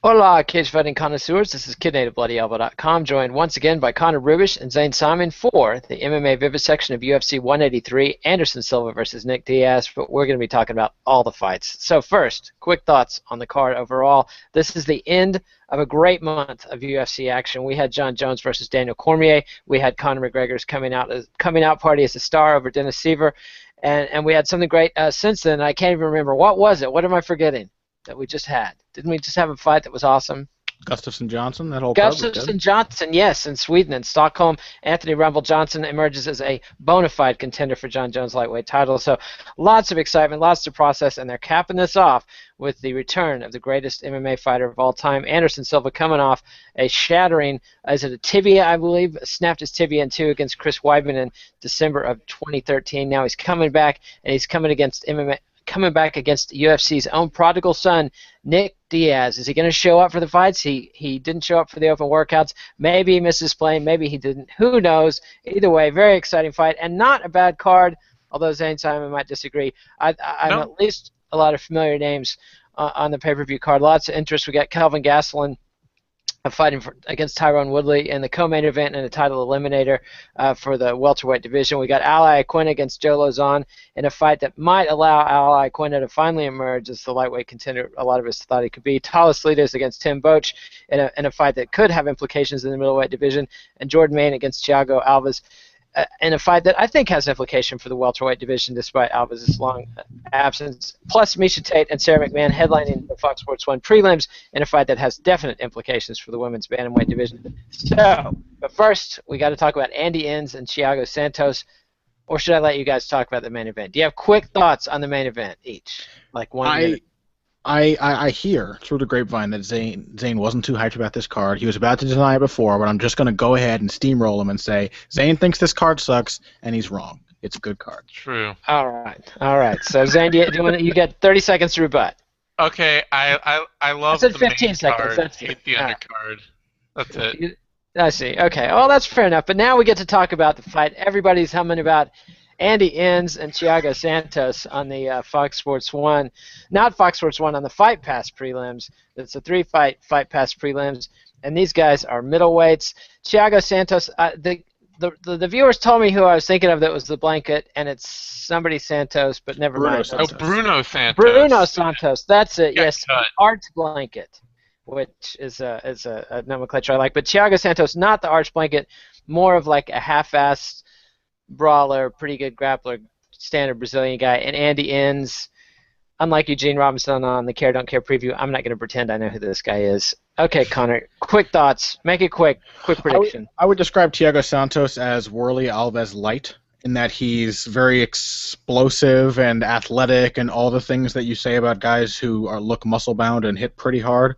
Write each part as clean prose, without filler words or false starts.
Hola, cage fighting connoisseurs. This is KidNativeBloodyElbow.com, joined once again by Connor Rubish and Zane Simon for the MMA Vivisection of UFC 183, Anderson Silva versus Nick Diaz. But we're going to be talking about all the fights. So first, quick thoughts on the card overall. This is the end of a great month of UFC action. We had John Jones versus Daniel Cormier. We had Conor McGregor's coming out party as a star over Dennis Seaver, and we had something great since then. I can't even remember what was it. What am I forgetting that we just had? Didn't we just have a fight that was awesome? Gustafson Johnson, that whole card was good. Gustafsson Johnson, yes, in Sweden and Stockholm. Anthony Rumble Johnson emerges as a bona fide contender for John Jones' lightweight title. So lots of excitement, lots to process, and they're capping this off with the return of the greatest MMA fighter of all time, Anderson Silva, coming off a shattering, is it a tibia, I believe, snapped his tibia in two against Chris Weidman in December of 2013. Now he's coming back, and he's coming back against UFC's own prodigal son, Nick Diaz. Is he going to show up for the fights? He didn't show up for the open workouts. Maybe he missed his plane. Maybe he didn't. Who knows? Either way, very exciting fight and not a bad card, although Zane Simon might disagree. I'm No. at least a lot of familiar names on the pay-per-view card. Lots of interest. We got Kelvin Gastelum fighting against Tyron Woodley in the co-main event and a title eliminator for the welterweight division. We got Ali Aquina against Joe Lozon in a fight that might allow Ali Aquina to finally emerge as the lightweight contender a lot of us thought he could be. Talis Lidas against Tim Boetsch in a fight that could have implications in the middleweight division, and Jordan Main against Thiago Alves in a fight that I think has implication for the welterweight division despite Alves' long absence. Plus Misha Tate and Sarah McMahon headlining the Fox Sports 1 prelims in a fight that has definite implications for the women's bantamweight division. So, but first, we got to talk about Andy Enns and Thiago Santos, or should I let you guys talk about the main event? Do you have quick thoughts on the main event each? Like 1 minute. I hear through the grapevine that Zane wasn't too hyped about this card. He was about to deny it before, but I'm just going to go ahead and steamroll him and say Zane thinks this card sucks, and he's wrong. It's a good card. True. All right. So Zane, you get 30 seconds to rebut. Okay, I love I said the 15 main seconds. card. That's Hate the undercard. That's it. I see. Okay. Well, that's fair enough. But now we get to talk about the fight. Everybody's humming about Andy Enns and Thiago Santos on the Fox Sports 1. Not Fox Sports 1, on the Fight Pass prelims. It's a three-fight Fight Pass prelims. And these guys are middleweights. Thiago Santos, the viewers told me who I was thinking of that was the blanket, and it's somebody Santos, but never Bruno mind. Santos. Oh, Bruno Santos. Bruno Santos. That's it. Got Yes. cut. Art Blanket, which is a nomenclature I like. But Thiago Santos, not the Arch Blanket, more of like a half-assed brawler, pretty good grappler, standard Brazilian guy. And Andy Enns, unlike Eugene Robinson on the Care Don't Care preview, I'm not going to pretend I know who this guy is. Okay, Connor, quick thoughts. Make it quick. Quick prediction. I would describe Thiago Santos as Worley Alves light, in that he's very explosive and athletic and all the things that you say about guys who look muscle-bound and hit pretty hard.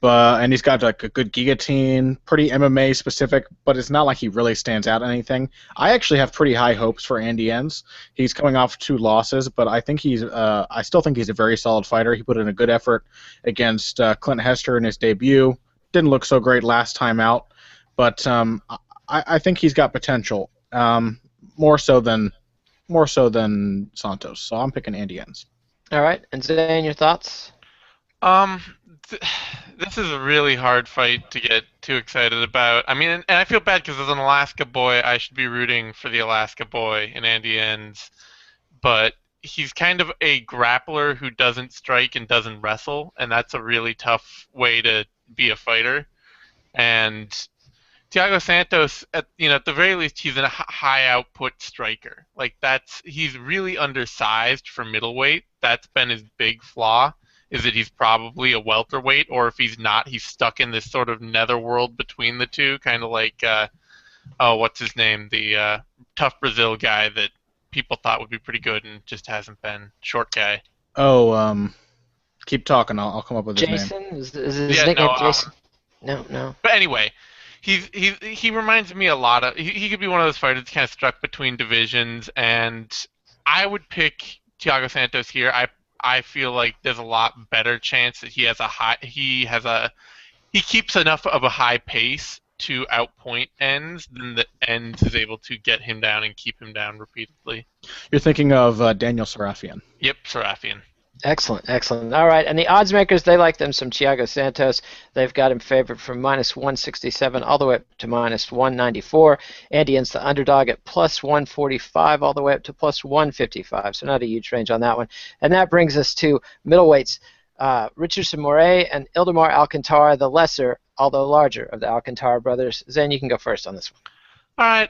And he's got like a good guillotine, pretty MMA specific, but it's not like he really stands out in anything. I actually have pretty high hopes for Andy Enns. He's coming off 2 losses, but I still think he's a very solid fighter. He put in a good effort against Clint Hester in his debut. Didn't look so great last time out, but I think he's got potential. More so than Santos. So I'm picking Andy Enns. All right, and Zane, your thoughts? This is a really hard fight to get too excited about. I mean, and I feel bad because as an Alaska boy, I should be rooting for the Alaska boy in Andy Enns, but he's kind of a grappler who doesn't strike and doesn't wrestle, and that's a really tough way to be a fighter. And Thiago Santos, at the very least, he's a high output striker. Like he's really undersized for middleweight. That's been his big flaw, is that he's probably a welterweight, or if he's not, he's stuck in this sort of netherworld between the two, kind of like, what's his name, the tough Brazil guy that people thought would be pretty good and just hasn't been. Short guy. Oh, keep talking. I'll come up with his name. Jason? Is his nickname Jason? No. But anyway, he reminds me a lot of. He could be one of those fighters that's kind of stuck between divisions, and I would pick Thiago Santos here. I feel like there's a lot better chance that he keeps enough of a high pace to outpoint Enns than the Enns is able to get him down and keep him down repeatedly. You're thinking of Daniel Sarafian. Yep, Serafian. Excellent, excellent. All right, and the odds makers, they like them some Thiago Santos. They've got him favored from -167 all the way up to -194. Andy N's the underdog at +145 all the way up to +155, so not a huge range on that one. And that brings us to middleweights. Richardson Morais and Ildemar Alcantara, the lesser, although larger, of the Alcantara brothers. Zane, you can go first on this one. All right.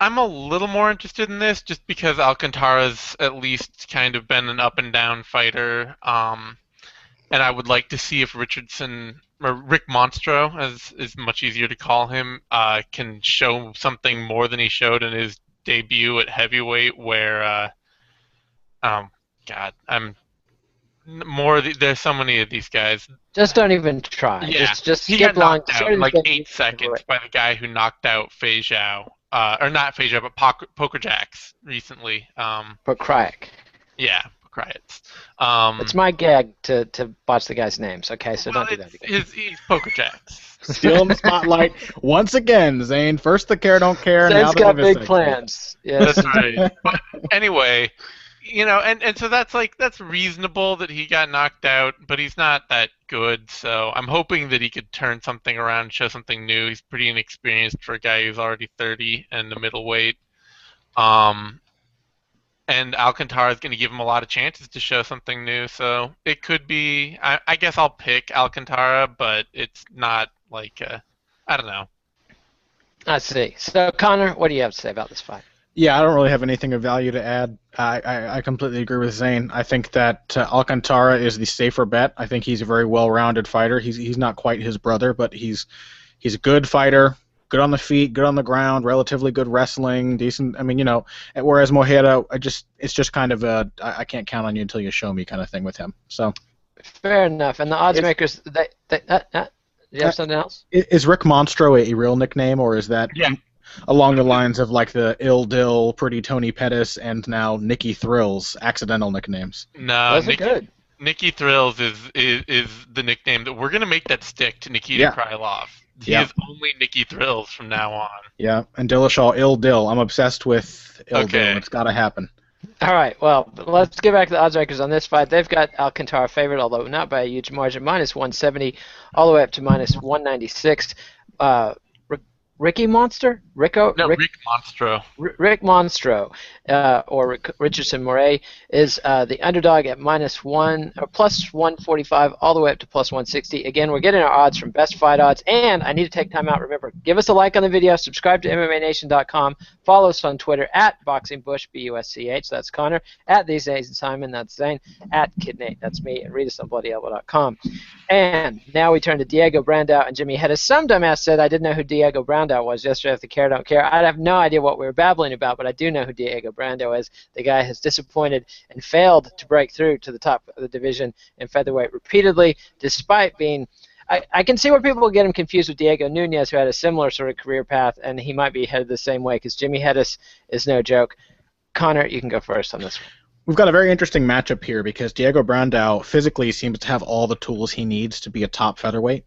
I'm a little more interested in this just because Alcantara's at least kind of been an up and down fighter. And I would like to see if Richardson or Rick Monstro, as is much easier to call him, can show something more than he showed in his debut at heavyweight, where, God, there's so many of these guys. Just don't even try. Yeah, just he skip got long. knocked out in like 8 seconds by the guy who knocked out Fei Zhao. Or not Fei Zhao, but Poker Jacks recently. Pokrajic. Yeah, Pokrajic. It's my gag to botch the guy's names, okay? So don't do that again. He's Poker Jacks. Stealing the spotlight once again, Zane. First the care don't care. Zane's now got big Vivisection. plans. Yes. That's right. But anyway, and so that's reasonable that he got knocked out, but he's not that good. So I'm hoping that he could turn something around, show something new. He's pretty inexperienced for a guy who's already 30 and a middleweight. And Alcantara is going to give him a lot of chances to show something new. So it could be. I guess I'll pick Alcantara, but it's not like I don't know. I see. So Connor, what do you have to say about this fight? Yeah, I don't really have anything of value to add. I completely agree with Zane. I think that Alcantara is the safer bet. I think he's a very well-rounded fighter. He's not quite his brother, but he's a good fighter, good on the feet, good on the ground, relatively good wrestling, decent. I mean, whereas Mojeda, it's just kind of a I can't count on you until you show me kind of thing with him. So fair enough. And the odds makers, do you have something else? Is Rick Monstro a real nickname, or is that? Yeah. Along the lines of like the Ill Dill, Pretty Tony Pettis, and now Nicky Thrills accidental nicknames. No, Good. Nicky Thrills is the nickname that we're gonna make that stick to Nikita Krylov. He is only Nicky Thrills from now on. Yeah, and Dillashaw Ill Dill. I'm obsessed with Ill Dill. It's got to happen. All right, well, let's get back to the odds makers on this fight. They've got Alcantara favored, although not by a huge margin, -170 all the way up to -196. Ricky Monster? Rick Monstro. Rick Monstro, or Richardson Morais, is the underdog at +145 all the way up to +160. Again, we're getting our odds from Best Fight Odds, and I need to take time out. Remember, give us a like on the video, subscribe to MMANation.com, follow us on Twitter at BoxingBush, BUSCH, that's Connor, at These Days and Simon, that's Zane, at KidNate, that's me, and read us on BloodyElbow.com. And now we turn to Diego Brandao and Jimmy Hedges. Some dumbass said I didn't know who Diego Brandao was yesterday. If the care don't care, I have no idea what we were babbling about, but I do know who Diego Brandao is. The guy has disappointed and failed to break through to the top of the division in featherweight repeatedly, despite being. I can see where people will get him confused with Diego Nunes, who had a similar sort of career path, and he might be headed the same way because Jimmy Hedges is no joke. Connor, you can go first on this one. We've got a very interesting matchup here because Diego Brandao physically seems to have all the tools he needs to be a top featherweight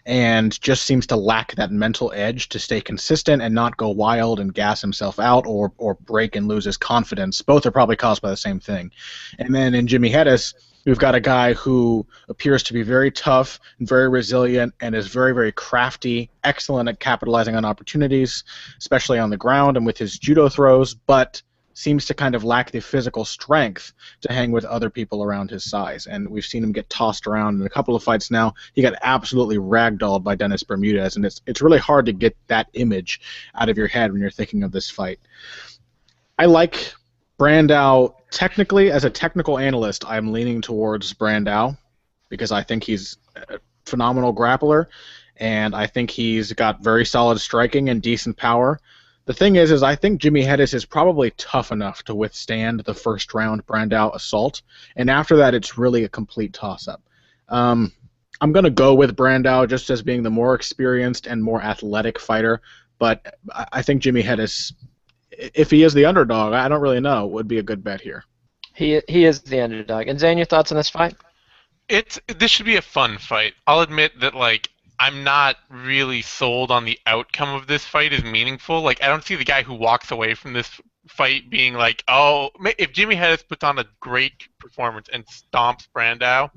and just seems to lack that mental edge to stay consistent and not go wild and gas himself out or break and lose his confidence. Both are probably caused by the same thing. And then in Jimmy Hedges, we've got a guy who appears to be very tough and very resilient and is very, very crafty, excellent at capitalizing on opportunities, especially on the ground and with his judo throws, but seems to kind of lack the physical strength to hang with other people around his size. And we've seen him get tossed around in a couple of fights now. He got absolutely ragdolled by Dennis Bermudez, and it's really hard to get that image out of your head when you're thinking of this fight. I like Brandao technically. As a technical analyst, I'm leaning towards Brandao because I think he's a phenomenal grappler, and I think he's got very solid striking and decent power. The thing is I think Jimmy Hedges is probably tough enough to withstand the first round Brandao assault, and after that it's really a complete toss-up. I'm going to go with Brandao just as being the more experienced and more athletic fighter, but I think Jimmy Hedges, if he is the underdog, I don't really know, would be a good bet here. He is the underdog. And Zane, your thoughts on this fight? This should be a fun fight. I'll admit that, I'm not really sold on the outcome of this fight as meaningful. I don't see the guy who walks away from this fight being like, oh, if Jimmy Hedges puts on a great performance and stomps Brandao,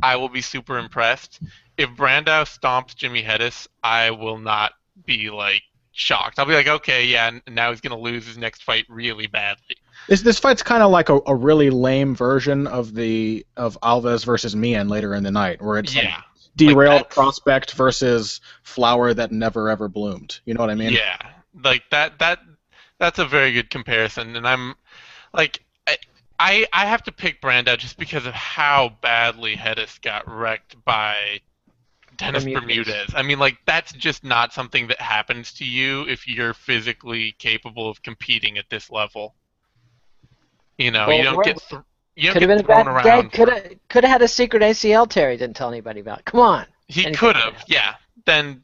I will be super impressed. If Brandao stomps Jimmy Hedges, I will not be like shocked. I'll be like, okay, yeah, now he's gonna lose his next fight really badly. This fight's kind of like a really lame version of Alves versus Mian later in the night, where it's like derailed like prospect versus flower that never ever bloomed. You know what I mean? Yeah, like that's a very good comparison, and I'm like, I have to pick Brandao just because of how badly Hedges got wrecked by Dennis Bermudez. I mean, like, that's just not something that happens to you if you're physically capable of competing at this level. You know, Well, you don't get could have been a thrown bad around. day. Could have had a secret ACL tear he didn't tell anybody about. Come on. He could have, yeah. Then,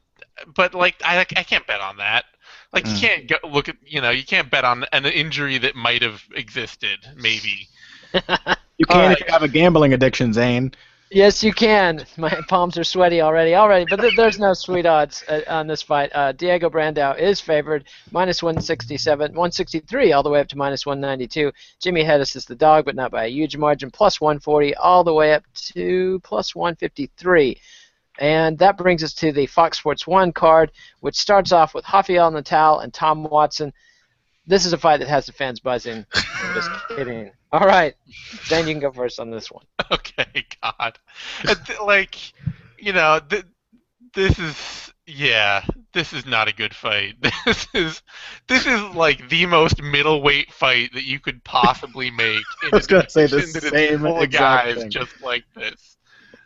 but like, I can't bet on that. Like, you can't look at, you can't bet on an injury that might have existed, maybe. You can if you have a gambling addiction, Zane. Yes, you can. My palms are sweaty already. But there's no sweet odds on this fight. Diego Brandao is favored, minus 167, 163 all the way up to minus 192. Jimmy Hedges is the dog, but not by a huge margin, plus 140 all the way up to plus 153. And that brings us to the Fox Sports 1 card, which starts off with Rafael Natal and Tom Watson. This is a fight that has the fans buzzing. I'm just kidding. All right. Then you can go first on this one. Okay, God. Like, this is not a good fight. This is like the most middleweight fight that you could possibly make. I was going to say the same exact guys thing. Just like this.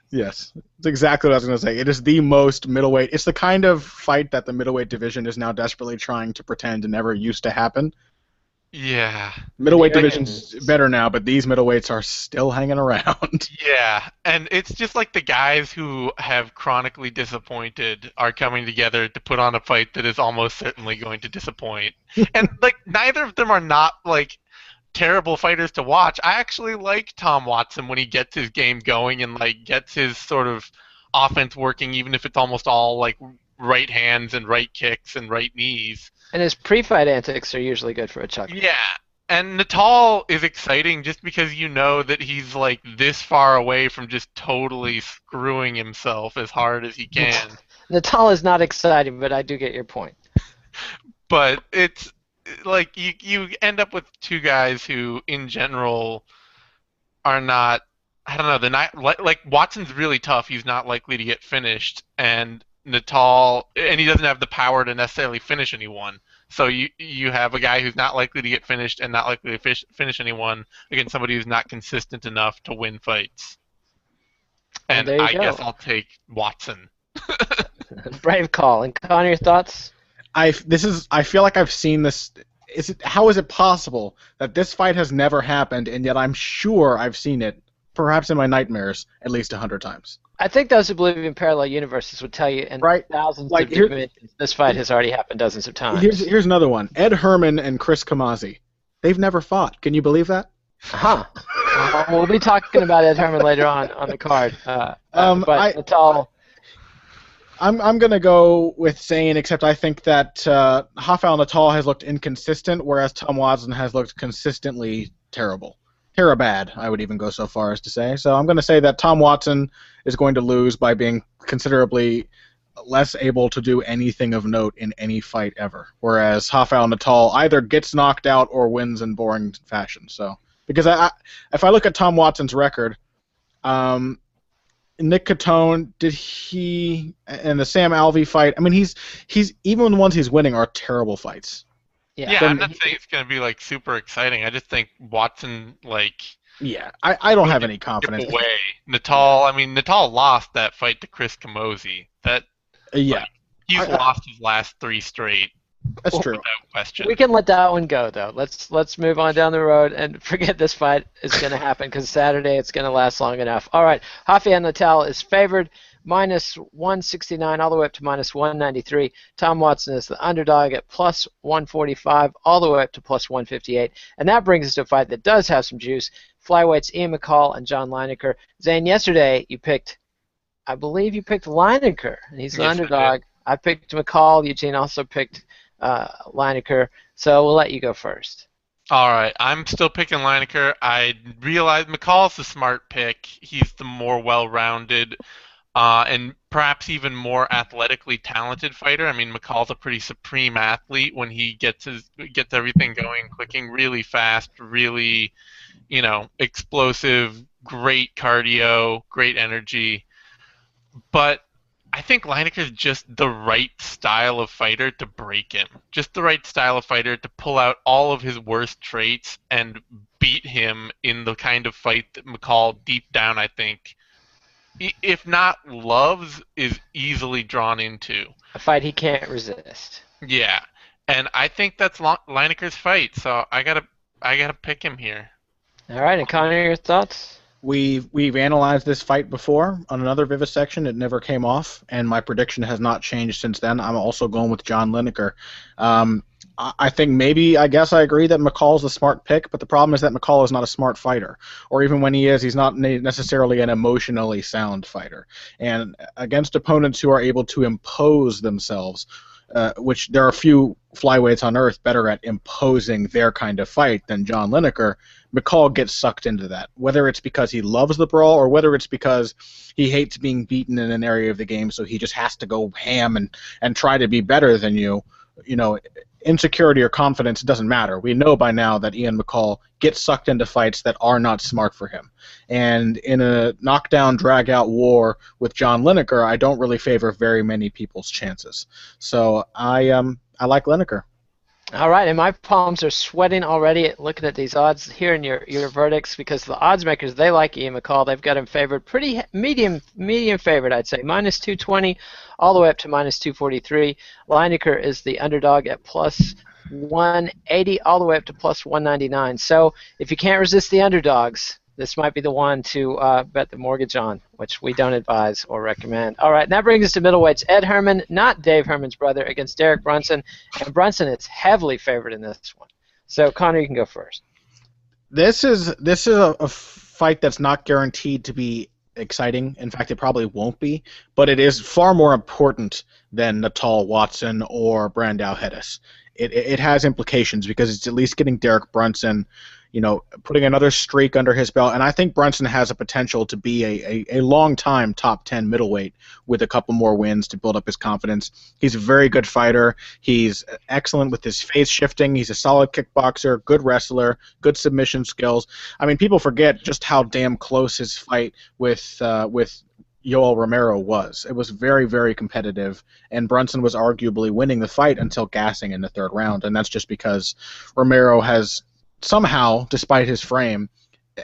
Yes, it's exactly what I was going to say. It is the most middleweight. It's the kind of fight that the middleweight division is now desperately trying to pretend never used to happen. Yeah. Middleweight division's better now, but these middleweights are still hanging around. Yeah, and it's just like the guys who have chronically disappointed are coming together to put on a fight that is almost certainly going to disappoint. And like neither of them are not like terrible fighters to watch. I actually like Tom Watson when he gets his game going and like gets his sort of offense working, even if it's almost all like right hands and right kicks and right knees. And his pre-fight antics are usually good for a chuckle. Yeah, and Natal is exciting just because you know that he's like this far away from just totally screwing himself as hard as he can. Natal is not exciting, but I do get your point. But it's like you end up with two guys who, in general, are not. I don't know. They're not like Watson's really tough. He's not likely to get finished, and Natal, and he doesn't have the power to necessarily finish anyone. So you have a guy who's not likely to get finished and not likely to finish anyone against somebody who's not consistent enough to win fights. And I guess I'll take Watson. Brave call. And Connor, your thoughts? I feel like I've seen this. How is it possible that this fight has never happened, and yet I'm sure I've seen it, perhaps in my nightmares, at least 100 times? I think those who believe in parallel universes would tell you in thousands of dimensions this fight has already happened dozens of times. Here's another one. Ed Herman and Chris Kamazi. They've never fought. Can you believe that? Huh. We'll be talking about Ed Herman later on the card. But Natal... I'm going to go with Zane, except I think that Rafael Natal has looked inconsistent, whereas Tom Watson has looked consistently terrible. Bad, I would even go so far as to say. So I'm going to say that Tom Watson is going to lose by being considerably less able to do anything of note in any fight ever, whereas Rafael Natal either gets knocked out or wins in boring fashion. So because if I look at Tom Watson's record, Nick Catone, and the Sam Alvey fight, I mean, he's even the ones he's winning are terrible fights. Yeah, I'm not saying it's going to be like super exciting. I just think Watson, like... Yeah, I don't have any confidence. Away. Natal lost that fight to Chris Camozzi. He's lost his last 3 straight. That's true. Without question. We can let that one go, though. Let's move on down the road and forget this fight is going to happen because Saturday it's going to last long enough. All right, Rafael Natal is favored, minus 169 all the way up to minus 193. Tom Watson is the underdog at plus 145 all the way up to plus 158. And that brings us to a fight that does have some juice. Flyweights Ian McCall and John Lineker. Zane, yesterday I believe you picked Lineker, and he's the underdog. I picked McCall. Eugene also picked Lineker. So we'll let you go first. All right, I'm still picking Lineker. I realize McCall's the smart pick. He's the more well-rounded, and perhaps even more athletically talented fighter. I mean, McCall's a pretty supreme athlete when he gets everything going, clicking really fast, really, explosive, great cardio, great energy. But I think Lineker's just the right style of fighter to break him. Just the right style of fighter to pull out all of his worst traits and beat him in the kind of fight that McCall, deep down, I think, if not loves, is easily drawn into. A fight he can't resist. Yeah, and I think that's Lineker's fight. So I gotta pick him here. All right, and Connor, your thoughts? We've analyzed this fight before on another Vivisection. It never came off, and my prediction has not changed since then. I'm also going with John Lineker. I think I guess I agree that McCall's a smart pick, but the problem is that McCall is not a smart fighter. Or even when he is, he's not necessarily an emotionally sound fighter. And against opponents who are able to impose themselves, which there are few flyweights on earth better at imposing their kind of fight than John Lineker, McCall gets sucked into that. Whether it's because he loves the brawl or whether it's because he hates being beaten in an area of the game, so he just has to go ham and try to be better than you. Insecurity or confidence doesn't matter. We know by now that Ian McCall gets sucked into fights that are not smart for him. And in a knockdown, drag-out war with John Lineker, I don't really favor very many people's chances. So I like Lineker. All right, and my palms are sweating already looking at these odds, hearing your verdicts, because the odds makers, they like Ian McCall. They've got him favored, pretty medium favored, I'd say, minus 220 all the way up to minus 243. Lineker is the underdog at plus 180 all the way up to plus 199. So if you can't resist the underdogs, this might be the one to bet the mortgage on, which we don't advise or recommend. All right, and that brings us to middleweights. Ed Herman, not Dave Herman's brother, against Derek Brunson. And Brunson is heavily favored in this one. So, Connor, you can go first. This is a fight that's not guaranteed to be exciting. In fact, it probably won't be. But it is far more important than Natal Watson or Brandao Hedis. It has implications because it's at least getting Derek Brunson, putting another streak under his belt. And I think Brunson has a potential to be a long-time top 10 middleweight with a couple more wins to build up his confidence. He's a very good fighter. He's excellent with his face shifting. He's a solid kickboxer, good wrestler, good submission skills. I mean, people forget just how damn close his fight with Yoel Romero was. It was very, very competitive, and Brunson was arguably winning the fight until gassing in the third round, and that's just because Romero has somehow, despite his frame,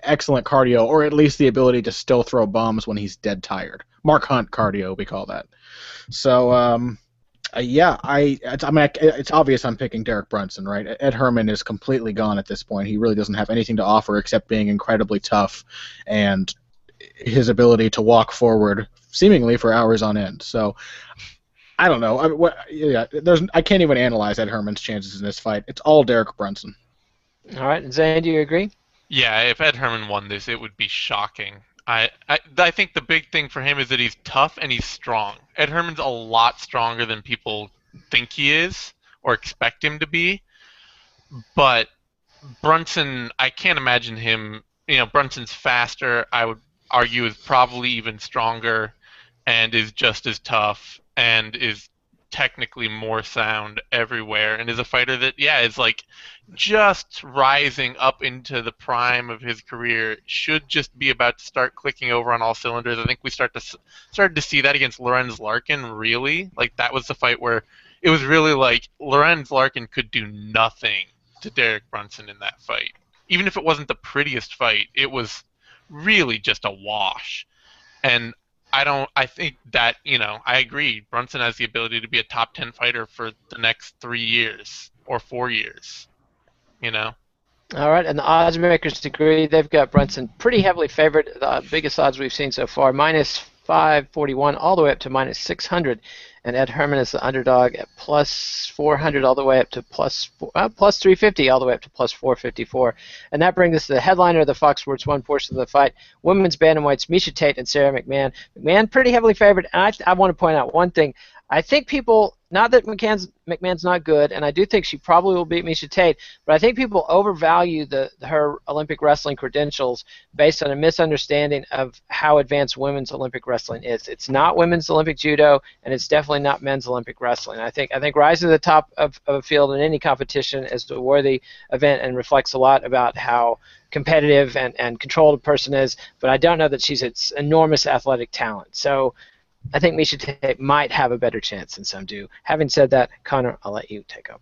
excellent cardio, or at least the ability to still throw bombs when he's dead tired. Mark Hunt cardio, we call that. So, it's obvious I'm picking Derek Brunson, right? Ed Herman is completely gone at this point. He really doesn't have anything to offer except being incredibly tough and his ability to walk forward seemingly for hours on end. So I don't know. I can't even analyze Ed Herman's chances in this fight. It's all Derek Brunson. All right, and Zane, do you agree? Yeah, if Ed Herman won this, it would be shocking. I think the big thing for him is that he's tough and he's strong. Ed Herman's a lot stronger than people think he is or expect him to be. But Brunson, I can't imagine him. Brunson's faster. I would argue is probably even stronger and is just as tough and is technically more sound everywhere and is a fighter that is like just rising up into the prime of his career, should just be about to start clicking over on all cylinders. I think we started to see that against Lorenz Larkin, really. Like, that was the fight where it was really like Lorenz Larkin could do nothing to Derek Brunson in that fight. Even if it wasn't the prettiest fight, it was really just a wash. And I think that, I agree. Brunson has the ability to be a top 10 fighter for the next 3 years or 4 years, All right, and the odds makers agree. They've got Brunson pretty heavily favored. The biggest odds we've seen so far, minus 541 all the way up to minus 600. And Ed Herman is the underdog at plus 400 all the way up to plus 350 all the way up to plus 454. And that brings us to the headliner of the Fox Sports 1 portion of the fight, women's bantamweights Miesha Tate and Sarah McMahon. McMahon pretty heavily favored. And I want to point out one thing. I think people not that McMahon's not good, and I do think she probably will beat Miesha Tate, but I think people overvalue her Olympic wrestling credentials based on a misunderstanding of how advanced women's Olympic wrestling is. It's not women's Olympic judo, and it's definitely not men's Olympic wrestling. I think rising to the top of a field in any competition is a worthy event and reflects a lot about how competitive and controlled a person is, but I don't know that she's its enormous athletic talent. So I think Miesha Tate might have a better chance than some do. Having said that, Connor, I'll let you take up.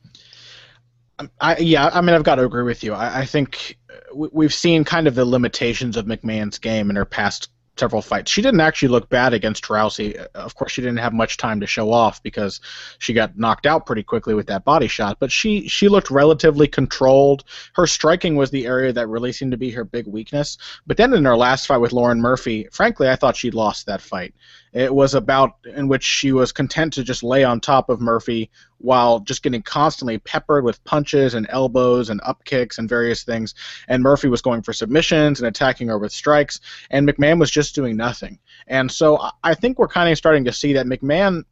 I've got to agree with you. I think we've seen kind of the limitations of McMahon's game in her past several fights. She didn't actually look bad against Rousey. Of course, she didn't have much time to show off because she got knocked out pretty quickly with that body shot, but she looked relatively controlled. Her striking was the area that really seemed to be her big weakness. But then in her last fight with Lauren Murphy, frankly, I thought she'd lost that fight. It was a bout in which she was content to just lay on top of Murphy while just getting constantly peppered with punches and elbows and up kicks and various things. And Murphy was going for submissions and attacking her with strikes, and McMahon was just doing nothing. And so I think we're kind of starting to see that McMahon,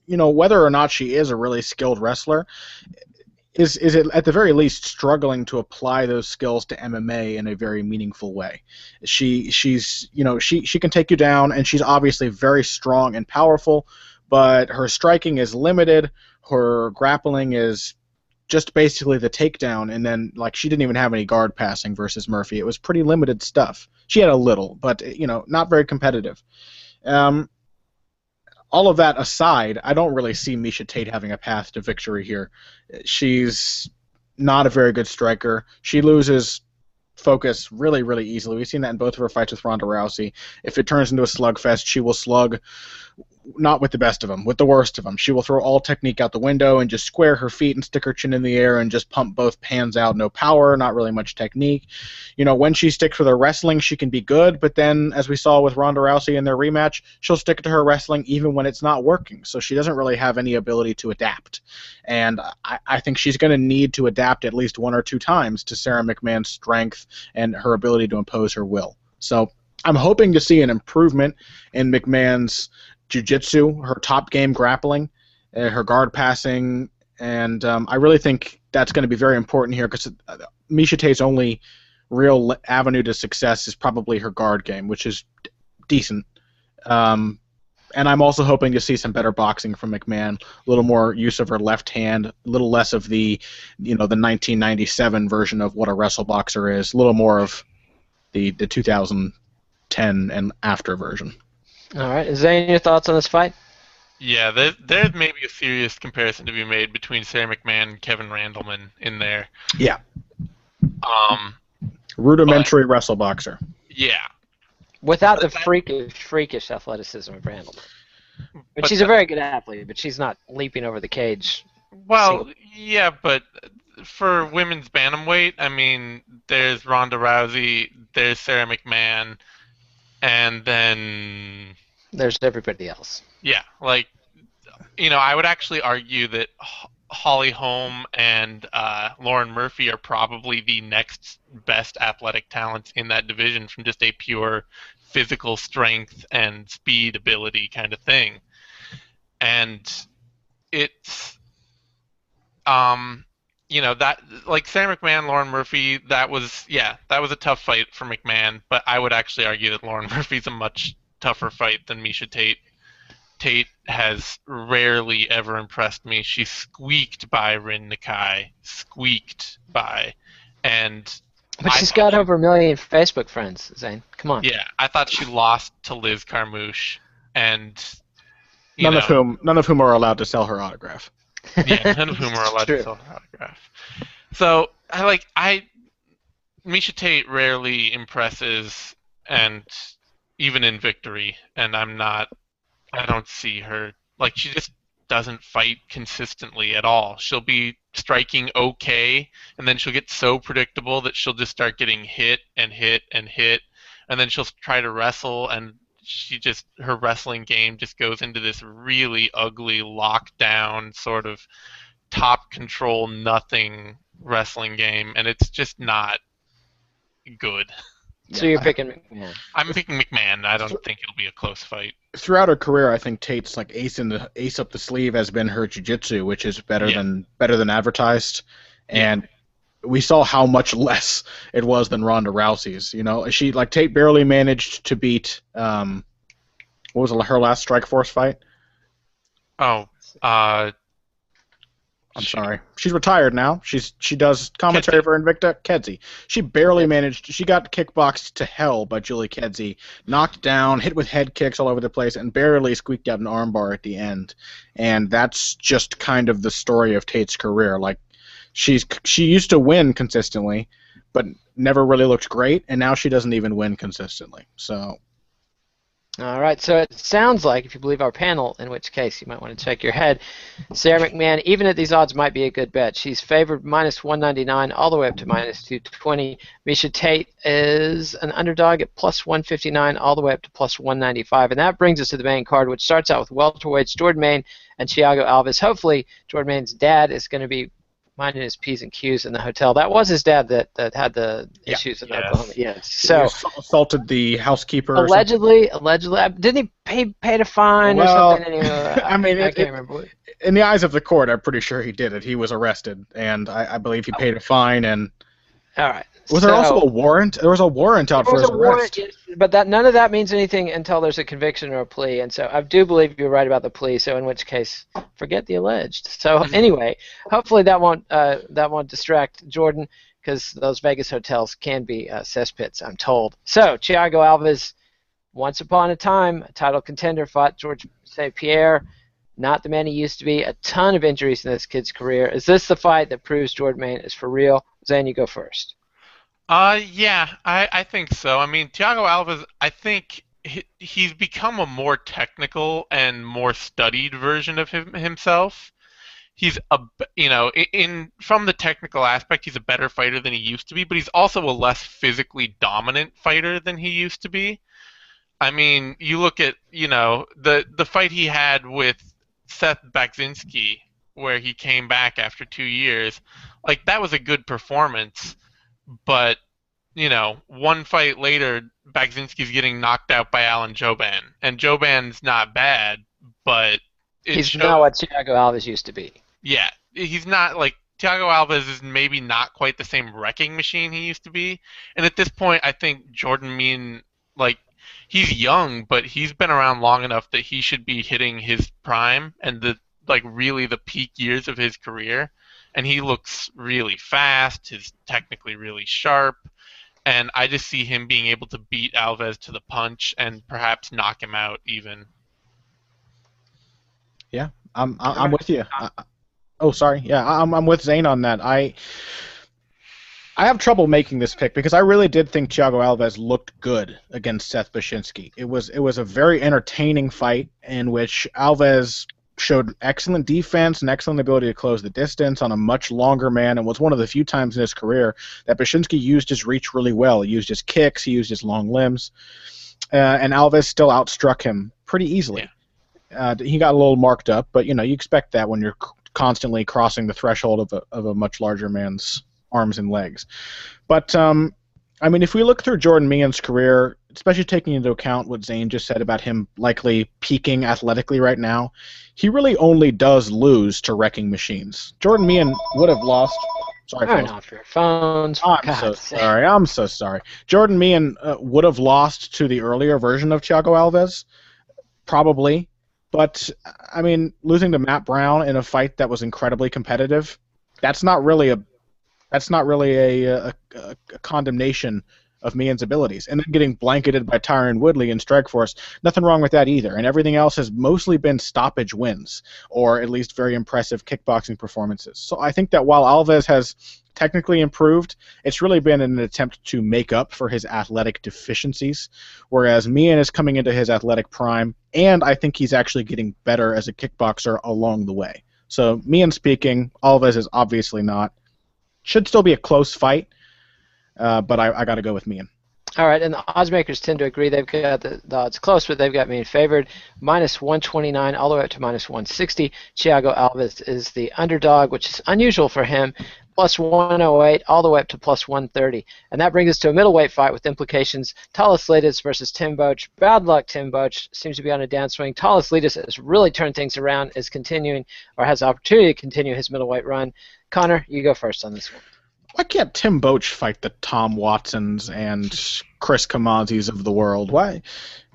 whether or not she is a really skilled wrestler, is it at the very least struggling to apply those skills to MMA in a very meaningful way. She can take you down, and she's obviously very strong and powerful, but her striking is limited. Her grappling is just basically the takedown, and then she didn't even have any guard passing versus Murphy. It was pretty limited stuff. She had a little, but not very competitive. All of that aside, I don't really see Miesha Tate having a path to victory here. She's not a very good striker. She loses focus really, really easily. We've seen that in both of her fights with Ronda Rousey. If it turns into a slugfest, she will slug not with the best of them, with the worst of them. She will throw all technique out the window and just square her feet and stick her chin in the air and just pump both pans out. No power, not really much technique. When she sticks with her wrestling, she can be good, but then, as we saw with Ronda Rousey in their rematch, she'll stick to her wrestling even when it's not working. So she doesn't really have any ability to adapt. And I think she's going to need to adapt at least one or two times to Sarah McMahon's strength and her ability to impose her will. So I'm hoping to see an improvement in McMahon's jiu-jitsu, her top game grappling, her guard passing, and I really think that's going to be very important here because Miesha Tate's only real avenue to success is probably her guard game, which is decent. And I'm also hoping to see some better boxing from McMahon, a little more use of her left hand, a little less of the 1997 version of what a wrestle boxer is, a little more of the 2010 and after version. All right. Is there any your thoughts on this fight? Yeah, there's maybe a serious comparison to be made between Sarah McMahon and Kevin Randleman in there. Yeah. Rudimentary wrestle boxer. Yeah. Without the freakish athleticism of Randleman. But she's a very good athlete, but she's not leaping over the cage. Well, yeah, but for women's bantamweight, I mean, there's Ronda Rousey, there's Sarah McMahon, and then there's everybody else. Yeah, I would actually argue that Holly Holm and Lauren Murphy are probably the next best athletic talents in that division from just a pure physical strength and speed ability kind of thing. And it's that Sarah McMahon, Lauren Murphy, that was a tough fight for McMahon, but I would actually argue that Lauren Murphy's a much tougher fight than Miesha Tate. Tate has rarely ever impressed me. She squeaked by Rin Nakai, but she's got over 1 million Facebook friends, Zane. Come on. Yeah, I thought she lost to Liz Carmouche, and none of whom are allowed to sell her autograph. Yeah, none of whom are allowed to sell her autograph. So Miesha Tate rarely impresses, and even in victory, and I don't see her, she just doesn't fight consistently at all. She'll be striking okay, and then she'll get so predictable that she'll just start getting hit and hit and hit, and then she'll try to wrestle, and her wrestling game just goes into this really ugly lockdown sort of top control nothing wrestling game, and it's just not good. So you're picking McMahon. I'm picking McMahon. I don't think it'll be a close fight. Throughout her career, I think Tate's like ace up the sleeve has been her jiu-jitsu, which is better than advertised, and we saw how much less it was than Ronda Rousey's. You know, Tate barely managed to beat what was her last Strikeforce fight? Oh, I'm sorry. She's retired now. She does commentary for Invicta. Kedzie. She barely managed. She got kickboxed to hell by Julie Kedzie, knocked down, hit with head kicks all over the place, and barely squeaked out an armbar at the end. And that's just kind of the story of Tate's career. Like, she used to win consistently, but never really looked great, and now she doesn't even win consistently. So. All right, so it sounds like, if you believe our panel, in which case you might want to check your head, Sarah McMahon, even at these odds, might be a good bet. She's favored minus 199 all the way up to minus 220. Miesha Tate is an underdog at plus 159 all the way up to plus 195. And that brings us to the main card, which starts out with welterweights Jordan Main and Thiago Alves. Hopefully, Jordan Main's dad is going to be minding his P's and Q's in the hotel. That was his dad that had the issues in Oklahoma. Yes. So he assaulted the housekeeper. Allegedly, didn't he pay a fine or something? Anyway, I mean, I can't remember. In the eyes of the court, I'm pretty sure he did it. He was arrested, and I believe he paid a fine. And all right. Was there also a warrant? There was a warrant out for his arrest. Warrant, but none of that means anything until there's a conviction or a plea. And so I do believe you're right about the plea. So in which case, forget the alleged. So anyway, hopefully that won't distract Jordan, because those Vegas hotels can be cesspits, I'm told. So Thiago Alves, once upon a time, a title contender, fought George St. Pierre. Not the man he used to be. A ton of injuries in this kid's career. Is this the fight that proves Jordan Main is for real? Zane, you go first. Yeah, I think so. I mean, Thiago Alves, I think he's become a more technical and more studied version of himself. He's from the technical aspect, he's a better fighter than he used to be, but he's also a less physically dominant fighter than he used to be. I mean, you look at, the fight he had with Seth Baksinski, where he came back after 2 years, like, that was a good performance. But, one fight later, Baksinski's getting knocked out by Alan Jouban. And Jouban's not bad, but he's not what Thiago Alves used to be. Yeah, he's not, like, Thiago Alves is maybe not quite the same wrecking machine he used to be. And at this point, I think Jordan Mein, like, he's young, but he's been around long enough that he should be hitting his prime and really the peak years of his career. And he looks really fast, he's technically really sharp, and I just see him being able to beat Alves to the punch and perhaps knock him out even. Yeah, I'm with you. I'm with Zane on that. I have trouble making this pick because I really did think Thiago Alves looked good against Seth Baksinski. It was a very entertaining fight in which Alves showed excellent defense and excellent ability to close the distance on a much longer man, and was one of the few times in his career that Baksinski used his reach really well. He used his kicks, he used his long limbs, and Alves still outstruck him pretty easily. Yeah. He got a little marked up, but you expect that when you're constantly crossing the threshold of a much larger man's arms and legs. But I mean, if we look through Jordan Mein's career, especially taking into account what Zane just said about him likely peaking athletically right now, he really only does lose to wrecking machines. Jordan Mein would have lost. Sorry, turn off your phones. I'm so sorry. Jordan Mein would have lost to the earlier version of Thiago Alves, probably. But I mean, losing to Matt Brown in a fight that was incredibly competitive, that's not really a condemnation of Mein's abilities. And then getting blanketed by Tyron Woodley in Strikeforce, nothing wrong with that either. And everything else has mostly been stoppage wins, or at least very impressive kickboxing performances. So I think that while Alves has technically improved, it's really been an attempt to make up for his athletic deficiencies, whereas Mein is coming into his athletic prime, and I think he's actually getting better as a kickboxer along the way. So Mein speaking, Alves is obviously not. Should still be a close fight, but I got to go with Mein. All right, and the odds makers tend to agree. They've got the odds close, but they've got Mein favored. Minus 129 all the way up to minus 160. Thiago Alves is the underdog, which is unusual for him. plus 108 all the way up to plus 130. And that brings us to a middleweight fight with implications. Talis Litis versus Tim Boetsch. Bad luck, Tim Boetsch seems to be on a downswing. Talis Litis has really turned things around, is continuing, or has the opportunity to continue his middleweight run. Connor, you go first on this one. Why can't Tim Boetsch fight the Tom Watsons and Chris Kamazis of the world? Why?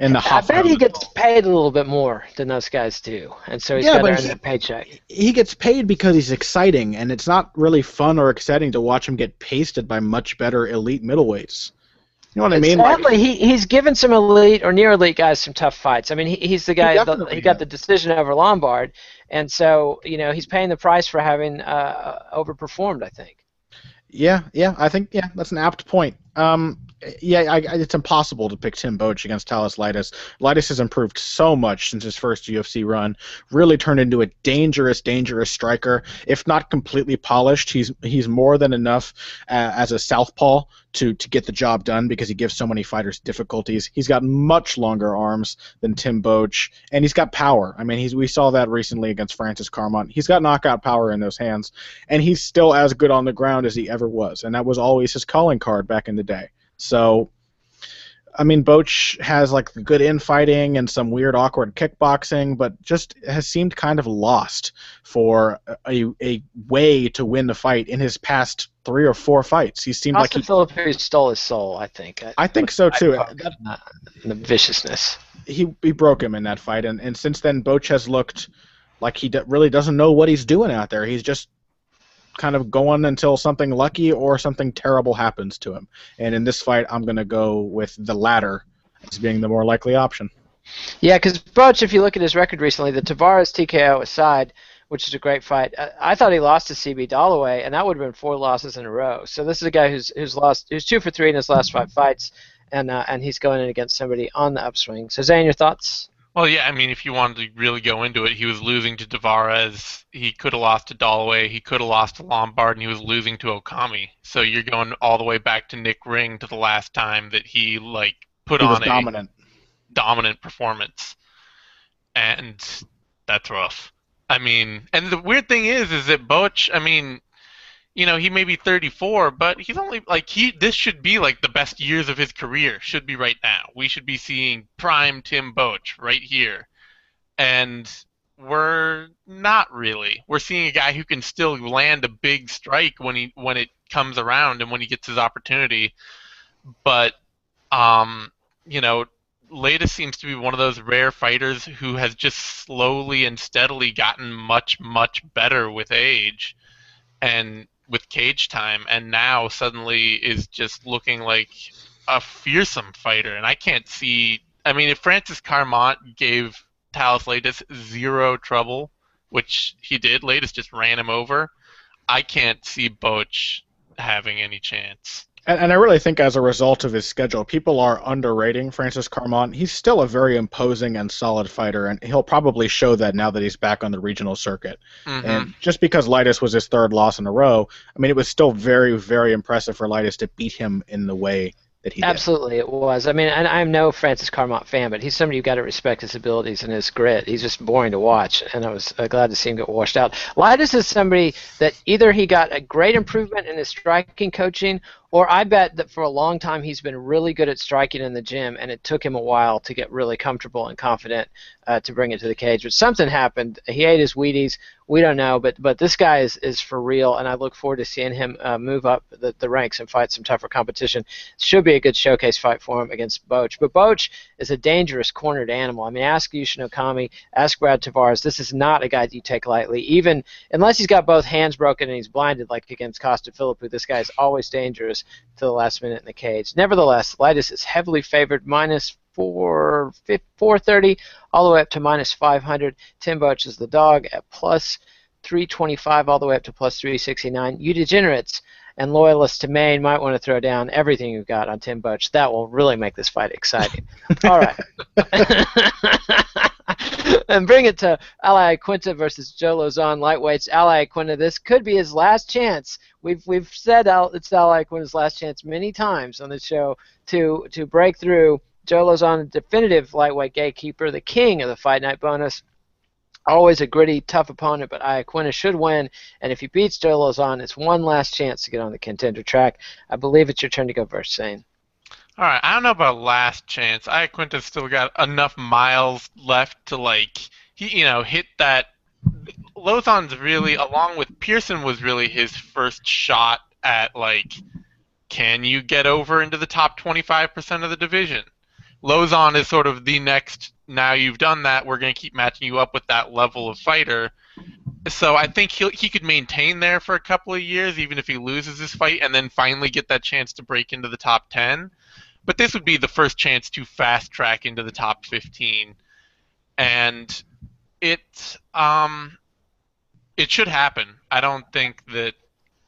And the I bet he gets paid a little bit more than those guys do, and so he's got to earn that paycheck. He gets paid because he's exciting, and it's not really fun or exciting to watch him get pasted by much better elite middleweights. You know what I mean? Sadly, he's given some elite or near elite guys some tough fights. I mean, he's the guy he got the decision over Lombard, and so he's paying the price for having overperformed, I think. Yeah, I think that's an apt point. It's impossible to pick Tim Boetsch against Talis Litis. Litis has improved so much since his first UFC run. Really turned into a dangerous striker. If not completely polished, he's more than enough as a southpaw to get the job done because he gives so many fighters difficulties. He's got much longer arms than Tim Boetsch, and he's got power. I mean, we saw that recently against Francis Carmont. He's got knockout power in those hands, and he's still as good on the ground as he ever was, and that was always his calling card back in the day. So, I mean, Boetsch has like good infighting and some weird, awkward kickboxing, but just has seemed kind of lost for a way to win the fight in his past 3 or 4 fights. He seemed like Philippe stole his soul. I think. I think so too. The viciousness. He broke him in that fight, and since then, Boetsch has looked like he really doesn't know what he's doing out there. He's just kind of going until something lucky or something terrible happens to him. And in this fight, I'm going to go with the latter as being the more likely option. Yeah, because Boetsch, if you look at his record recently, the Tavares TKO aside, which is a great fight, I thought he lost to CB Dalloway, and that would have been 4 losses in a row. So this is a guy who's 2 for 3 in his last 5 fights, and he's going in against somebody on the upswing. So Zane, your thoughts? Well, yeah, I mean, if you wanted to really go into it, he was losing to Tavares. He could have lost to Dalloway. He could have lost to Lombard, and he was losing to Okami. So you're going all the way back to Nick Ring to the last time that he put on a dominant performance, and that's rough. I mean, and the weird thing is that Boetsch, I mean, he may be 34, but he's only this should be the best years of his career should be right now. We should be seeing prime Tim Boetsch right here. And we're not really. We're seeing a guy who can still land a big strike when it comes around and when he gets his opportunity. But Litis seems to be one of those rare fighters who has just slowly and steadily gotten much, much better with age. And with cage time, and now suddenly is just looking like a fearsome fighter. And I can't see. I mean, if Francis Carmont gave Talis Litis 0 trouble, which he did, Litis just ran him over, I can't see Boetsch having any chance. And I really think as a result of his schedule, people are underrating Francis Carmont. He's still a very imposing and solid fighter, and he'll probably show that now that he's back on the regional circuit. Mm-hmm. And just because Litis was his 3rd loss in a row, I mean, it was still very, very impressive for Litis to beat him in the way that he did. Absolutely, it was. I mean, and I'm no Francis Carmont fan, but he's somebody you've got to respect his abilities and his grit. He's just boring to watch, and I was glad to see him get washed out. Litis is somebody that either he got a great improvement in his striking coaching, or I bet that for a long time he's been really good at striking in the gym, and it took him a while to get really comfortable and confident to bring it to the cage. But something happened. He ate his Wheaties. We don't know, but this guy is for real, and I look forward to seeing him move up the ranks and fight some tougher competition. Should be a good showcase fight for him against Boetsch. But Boetsch is a dangerous cornered animal. I mean, ask Yushin Okami, ask Brad Tavares. This is not a guy that you take lightly, even unless he's got both hands broken and he's blinded like against Costa Philippou. This guy is always dangerous to the last minute in the cage. Nevertheless, Litis is heavily favored, minus 430 all the way up to minus 500. Tim Boetsch is the dog at plus 325 all the way up to plus 369. You degenerates and loyalists to Maine might want to throw down everything you've got on Tim Boetsch. That will really make this fight exciting. All right. And bring it to Ali Quinta versus Joe Lozon, lightweights. Ali Quinta, this could be his last chance. We've said it's Ali Quinta's last chance many times on the show to break through. Joe Lozon, the definitive lightweight gatekeeper, the king of the Fight Night bonus. Always a gritty, tough opponent, but Iaquinta should win. And if he beats Joe Lozon, it's one last chance to get on the contender track. I believe it's your turn to go first, Shane. All right, I don't know about last chance. Iaquinta's still got enough miles left to hit that. Lozon's really, along with Pearson, was really his first shot at can you get over into the top 25% of the division? Lozon is sort of the next. Now you've done that, we're going to keep matching you up with that level of fighter. So I think he could maintain there for a couple of years, even if he loses this fight, and then finally get that chance to break into the top 10. But this would be the first chance to fast track into the top 15, and it should happen. I don't think that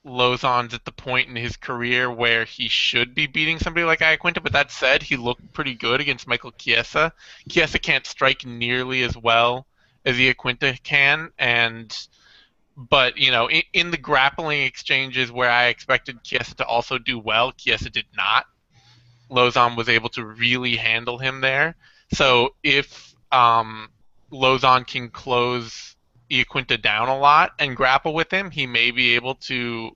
Lozon's at the point in his career where he should be beating somebody like Iaquinta, but that said, he looked pretty good against Michael Chiesa. Chiesa can't strike nearly as well as Iaquinta can, but in the grappling exchanges where I expected Chiesa to also do well, Chiesa did not. Lozon was able to really handle him there. So if Lozon can close Iaquinta down a lot and grapple with him, he may be able to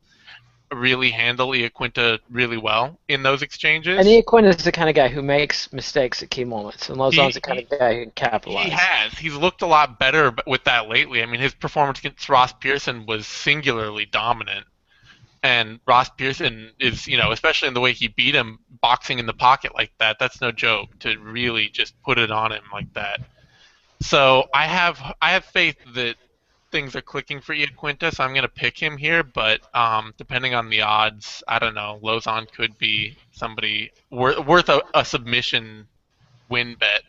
really handle Iaquinta really well in those exchanges. And Iaquinta is the kind of guy who makes mistakes at key moments, and Lozon's the kind of guy who can capitalize. He has. He's looked a lot better with that lately. I mean, his performance against Ross Pearson was singularly dominant. And Ross Pearson is, especially in the way he beat him, boxing in the pocket like that, that's no joke, to really just put it on him like that. So I have faith that things are clicking for Iaquinta, so I'm going to pick him here, but depending on the odds, I don't know, Lozon could be somebody worth a submission win bet.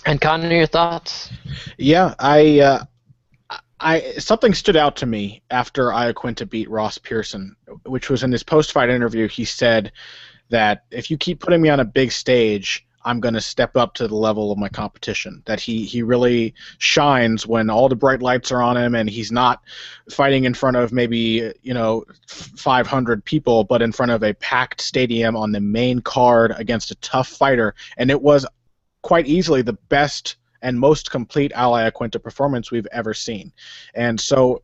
And Connor, your thoughts? Yeah, something stood out to me after Iaquinta beat Ross Pearson, which was in his post-fight interview. He said that if you keep putting me on a big stage, I'm going to step up to the level of my competition. That he really shines when all the bright lights are on him and he's not fighting in front of maybe 500 people, but in front of a packed stadium on the main card against a tough fighter. And it was quite easily the best and most complete Al Iaquinta performance we've ever seen. And so,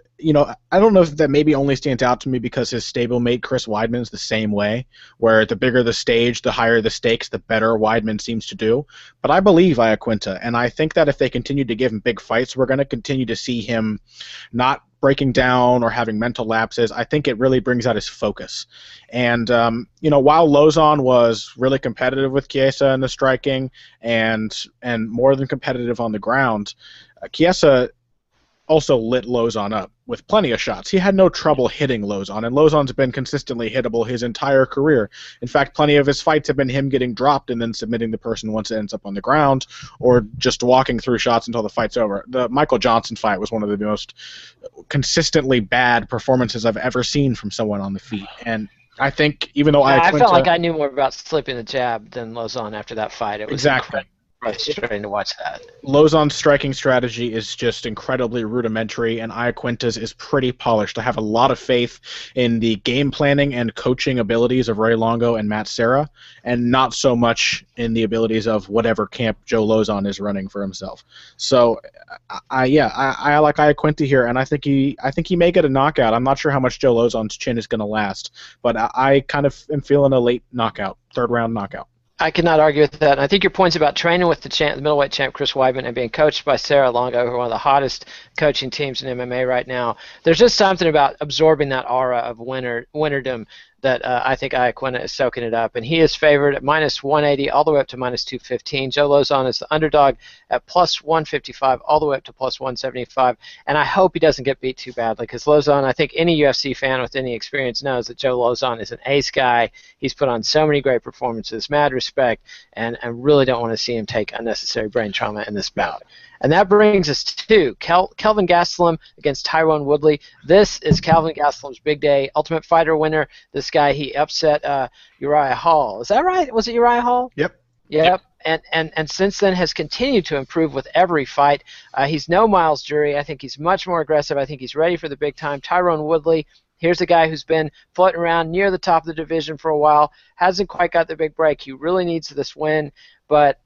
I don't know if that maybe only stands out to me because his stablemate Chris Weidman's the same way, where the bigger the stage, the higher the stakes, the better Weidman seems to do. But I believe Iaquinta, and I think that if they continue to give him big fights, we're going to continue to see him not breaking down or having mental lapses. I think it really brings out his focus. And, while Lozon was really competitive with Chiesa in the striking and more than competitive on the ground, Chiesa also lit Lozon up with plenty of shots. He had no trouble hitting Lozon, and Lozon's been consistently hittable his entire career. In fact, plenty of his fights have been him getting dropped and then submitting the person once it ends up on the ground, or just walking through shots until the fight's over. The Michael Johnson fight was one of the most consistently bad performances I've ever seen from someone on the feet. And I think even though I felt like I knew more about slipping the jab than Lozon after that fight. It was exactly frustrating to watch that. Lozon's striking strategy is just incredibly rudimentary, and Iaquinta's is pretty polished. I have a lot of faith in the game planning and coaching abilities of Ray Longo and Matt Serra, and not so much in the abilities of whatever camp Joe Lozon is running for himself. So, I like Iaquinta here, and I think he may get a knockout. I'm not sure how much Joe Lozon's chin is going to last, but I kind of am feeling a late knockout, third-round knockout. I cannot argue with that. And I think your points about training with the middleweight champ Chris Weidman and being coached by Sarah Longo, who are one of the hottest coaching teams in MMA right now, there's just something about absorbing that aura of winnerdom that I think Iaquinta is soaking it up. And he is favored at minus 180 all the way up to minus 215. Joe Lozon is the underdog at plus 155 all the way up to plus 175. And I hope he doesn't get beat too badly, because Lozon, I think any UFC fan with any experience knows that Joe Lozon is an ace guy. He's put on so many great performances, mad respect, and really don't want to see him take unnecessary brain trauma in this bout. And that brings us to Kelvin Gastelum against Tyron Woodley. This is Kelvin Gastelum's big day. Ultimate Fighter winner. This guy, he upset Uriah Hall. Is that right? Was it Uriah Hall? Yep. And since then has continued to improve with every fight. He's no Miles Jury. I think he's much more aggressive. I think he's ready for the big time. Tyron Woodley, here's a guy who's been floating around near the top of the division for a while. Hasn't quite got the big break. He really needs this win. But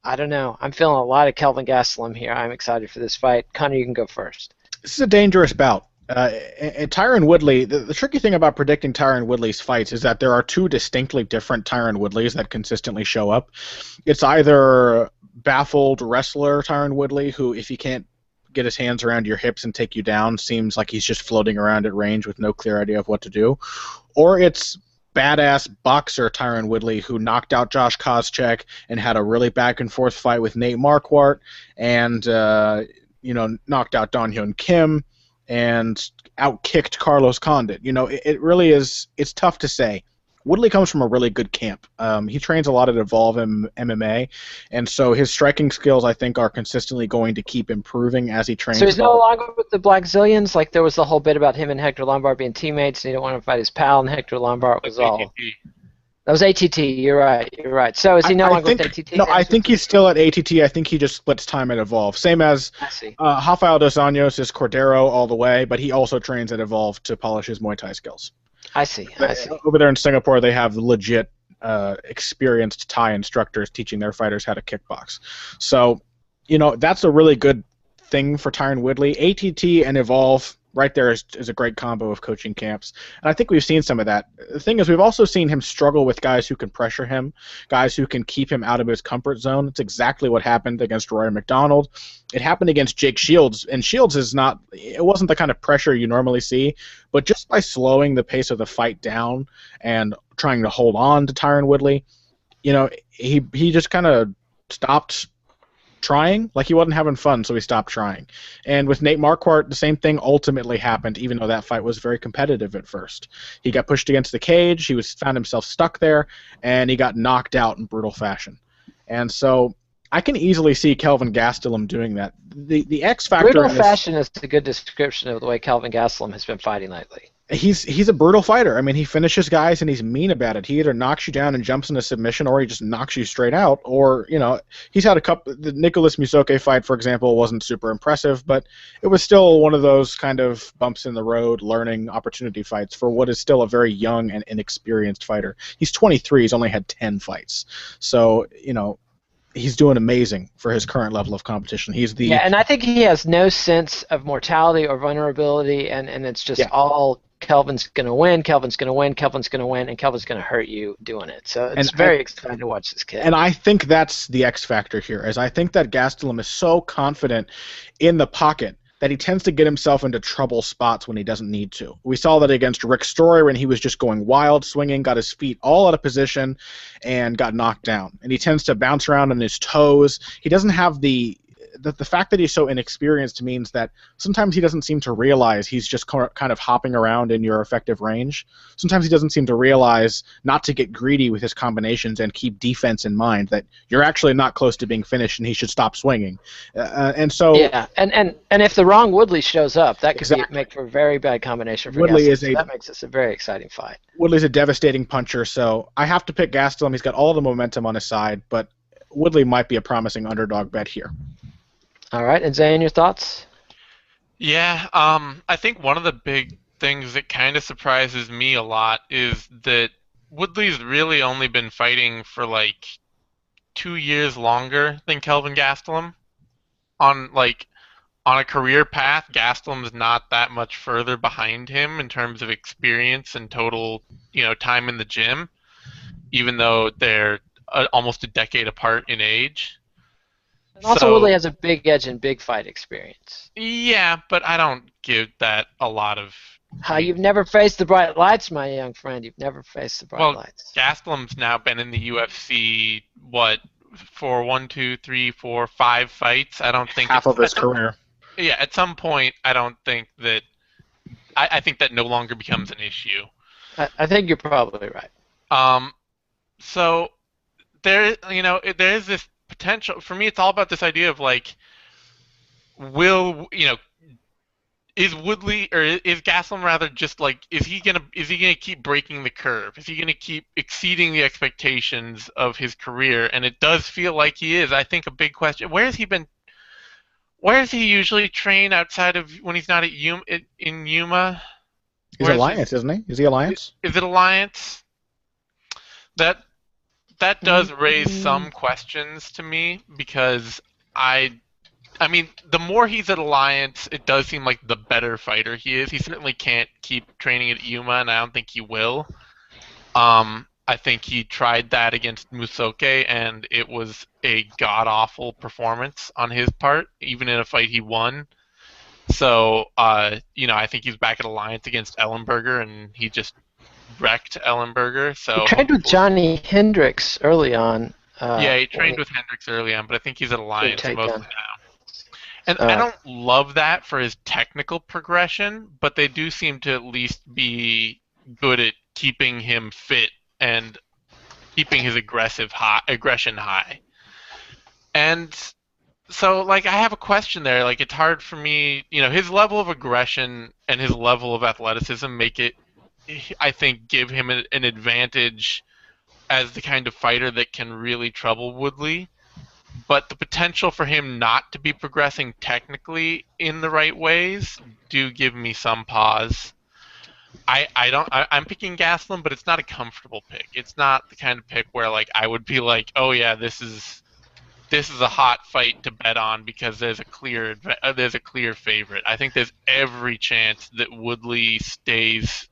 I don't know. I'm feeling a lot of Kelvin Gastelum here. I'm excited for this fight. Connor, you can go first. This is a dangerous bout. And Tyron Woodley, the tricky thing about predicting Tyron Woodley's fights is that there are two distinctly different Tyron Woodleys that consistently show up. It's either baffled wrestler Tyron Woodley, who, if he can't get his hands around your hips and take you down, seems like he's just floating around at range with no clear idea of what to do, or it's badass boxer Tyron Woodley, who knocked out Josh Koscheck and had a really back and forth fight with Nate Marquardt, and knocked out Don Hyun Kim and outkicked Carlos Condit. It really is. It's tough to say. Woodley comes from a really good camp. He trains a lot at Evolve MMA, and so his striking skills, I think, are consistently going to keep improving as he trains. So he's no longer with the Black Zillions? Like, there was the whole bit about him and Hector Lombard being teammates, and he didn't want to fight his pal, and Hector Lombard was all... That was ATT. You're right. So is he no longer with ATT? No, I think he's still at ATT. I think he just splits time at Evolve. Same as Rafael dos Anjos is Cordero all the way, but he also trains at Evolve to polish his Muay Thai skills. I see. Over there in Singapore, they have legit experienced Thai instructors teaching their fighters how to kickbox. So, that's a really good thing for Tyron Woodley. ATT and Evolve, right there is a great combo of coaching camps. And I think we've seen some of that. The thing is, we've also seen him struggle with guys who can pressure him, guys who can keep him out of his comfort zone. It's exactly what happened against Rory McDonald. It happened against Jake Shields, and Shields it wasn't the kind of pressure you normally see, but just by slowing the pace of the fight down and trying to hold on to Tyron Woodley, he just kind of stopped trying. Like, he wasn't having fun, so he stopped trying. And with Nate Marquardt, the same thing ultimately happened, even though that fight was very competitive at first. He got pushed against the cage, he found himself stuck there, and he got knocked out in brutal fashion. And so I can easily see Kelvin Gastelum doing that. The X factor. Brutal fashion is a good description of the way Kelvin Gastelum has been fighting lately. He's a brutal fighter. I mean, he finishes guys and he's mean about it. He either knocks you down and jumps into submission, or he just knocks you straight out. Or, he's had a couple. The Nicholas Musoke fight, for example, wasn't super impressive, but it was still one of those kind of bumps in the road, learning opportunity fights for what is still a very young and inexperienced fighter. He's 23. He's only had 10 fights. So, he's doing amazing for his current level of competition. And I think he has no sense of mortality or vulnerability, and it's just all Kelvin's going to win, Kelvin's going to win, Kelvin's going to win, and Kelvin's going to hurt you doing it. So it's very exciting to watch this kid. And I think that's the X factor here, is I think that Gastelum is so confident in the pocket that he tends to get himself into trouble spots when he doesn't need to. We saw that against Rick Story when he was just going wild, swinging, got his feet all out of position, and got knocked down. And he tends to bounce around on his toes. He doesn't have the fact that he's so inexperienced means that sometimes he doesn't seem to realize he's just kind of hopping around in your effective range. Sometimes he doesn't seem to realize not to get greedy with his combinations and keep defense in mind, that you're actually not close to being finished and he should stop swinging. And if the wrong Woodley shows up, that could make for a very bad combination for Woodley. That makes this a very exciting fight. Woodley's a devastating puncher, so I have to pick Gastelum. He's got all the momentum on his side, but Woodley might be a promising underdog bet here. All right, and Zane, your thoughts? Yeah, I think one of the big things that kind of surprises me a lot is that Woodley's really only been fighting for like 2 years longer than Kelvin Gastelum. On a career path, Gastelum's not that much further behind him in terms of experience and total, time in the gym, even though they're almost a decade apart in age. And also, Woodley has a big edge in big fight experience. Yeah, but I don't give that a lot of... You've never faced the bright lights, my young friend. You've never faced the bright lights. Gastelum's now been in the UFC, for 1, 2, 3, 4, 5 fights? I don't think... Half of his career. Yeah, at some point, I don't think that... I think that no longer becomes an issue. I think you're probably right. So, there is this potential. For me, it's all about this idea of is Woodley, or is Gastelum rather, just is he gonna keep breaking the curve? Is he gonna keep exceeding the expectations of his career? And it does feel like he is. I think a big question: where does he usually train outside of when he's not at in Yuma? He's Alliance, isn't he? Is he Alliance? Is it Alliance? that does raise some questions to me because I mean, the more he's at Alliance, it does seem like the better fighter he is. He certainly can't keep training at Yuma, and I don't think he will. I think he tried that against Musoke, and it was a god-awful performance on his part, even in a fight he won. So, I think he's back at Alliance against Ellenberger, and he just wrecked Ellenberger. So He trained with Johnny Hendricks early on. Yeah, he trained with Hendricks early on, but I think he's at Alliance mostly now. And I don't love that for his technical progression, but they do seem to at least be good at keeping him fit and keeping his aggression high. And so, I have a question there. It's hard for me, his level of aggression and his level of athleticism make it, I think, give him an advantage as the kind of fighter that can really trouble Woodley. But the potential for him not to be progressing technically in the right ways do give me some pause. I'm picking Gastelum, but it's not a comfortable pick. It's not the kind of pick where I would be like, oh yeah, this is a hot fight to bet on because there's a clear favorite. I think there's every chance that Woodley stays,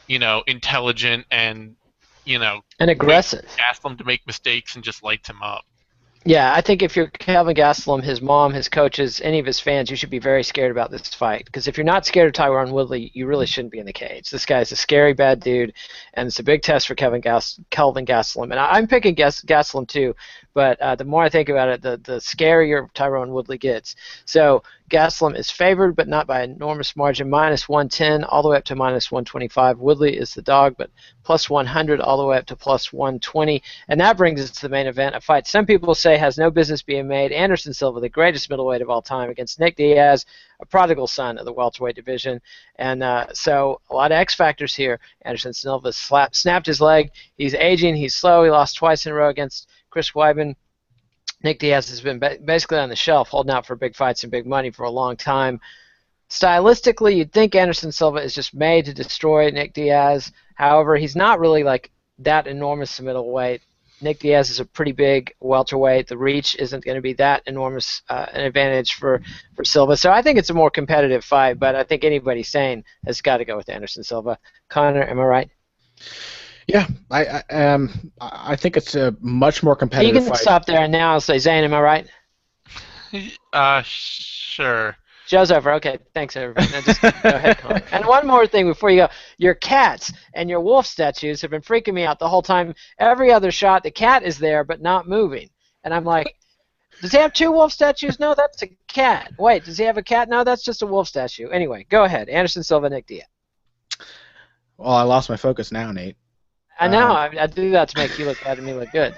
intelligent and and aggressive. Gastelum to make mistakes and just lights him up. Yeah, I think if you're Kelvin Gastelum, his mom, his coaches, any of his fans, you should be very scared about this fight. Because if you're not scared of Tyron Woodley, you really shouldn't be in the cage. This guy's a scary, bad dude, and it's a big test for Kelvin Gastelum. And I'm picking Gastelum too, but the more I think about it, the scarier Tyron Woodley gets. So Gastelum is favored, but not by an enormous margin, minus 110 all the way up to minus 125. Woodley is the dog, but plus 100 all the way up to plus 120. And that brings us to the main event, a fight some people say has no business being made. Anderson Silva, the greatest middleweight of all time, against Nick Diaz, a prodigal son of the welterweight division. And so a lot of X factors here. Anderson Silva snapped his leg. He's aging. He's slow. He lost twice in a row against Chris Weidman. Nick Diaz has been basically on the shelf, holding out for big fights and big money for a long time. Stylistically, you'd think Anderson Silva is just made to destroy Nick Diaz. However, he's not really that enormous a middleweight. Nick Diaz is a pretty big welterweight. The reach isn't going to be that enormous an advantage for Silva. So I think it's a more competitive fight, but I think anybody sane has got to go with Anderson Silva. Connor, am I right? Yeah, I think it's a much more competitive fight. You can stop there, and now I'll say, Zane, am I right? Sure. Show's over. Okay, thanks, everybody. Now just go ahead, Connor. And one more thing before you go. Your cats and your wolf statues have been freaking me out the whole time. Every other shot, the cat is there but not moving. And I'm like, does he have two wolf statues? No, that's a cat. Wait, does he have a cat? No, that's just a wolf statue. Anyway, go ahead. Anderson Silva, Nick Diaz. Well, I lost my focus now, Nate. I know. I do that to make you look bad and me look good.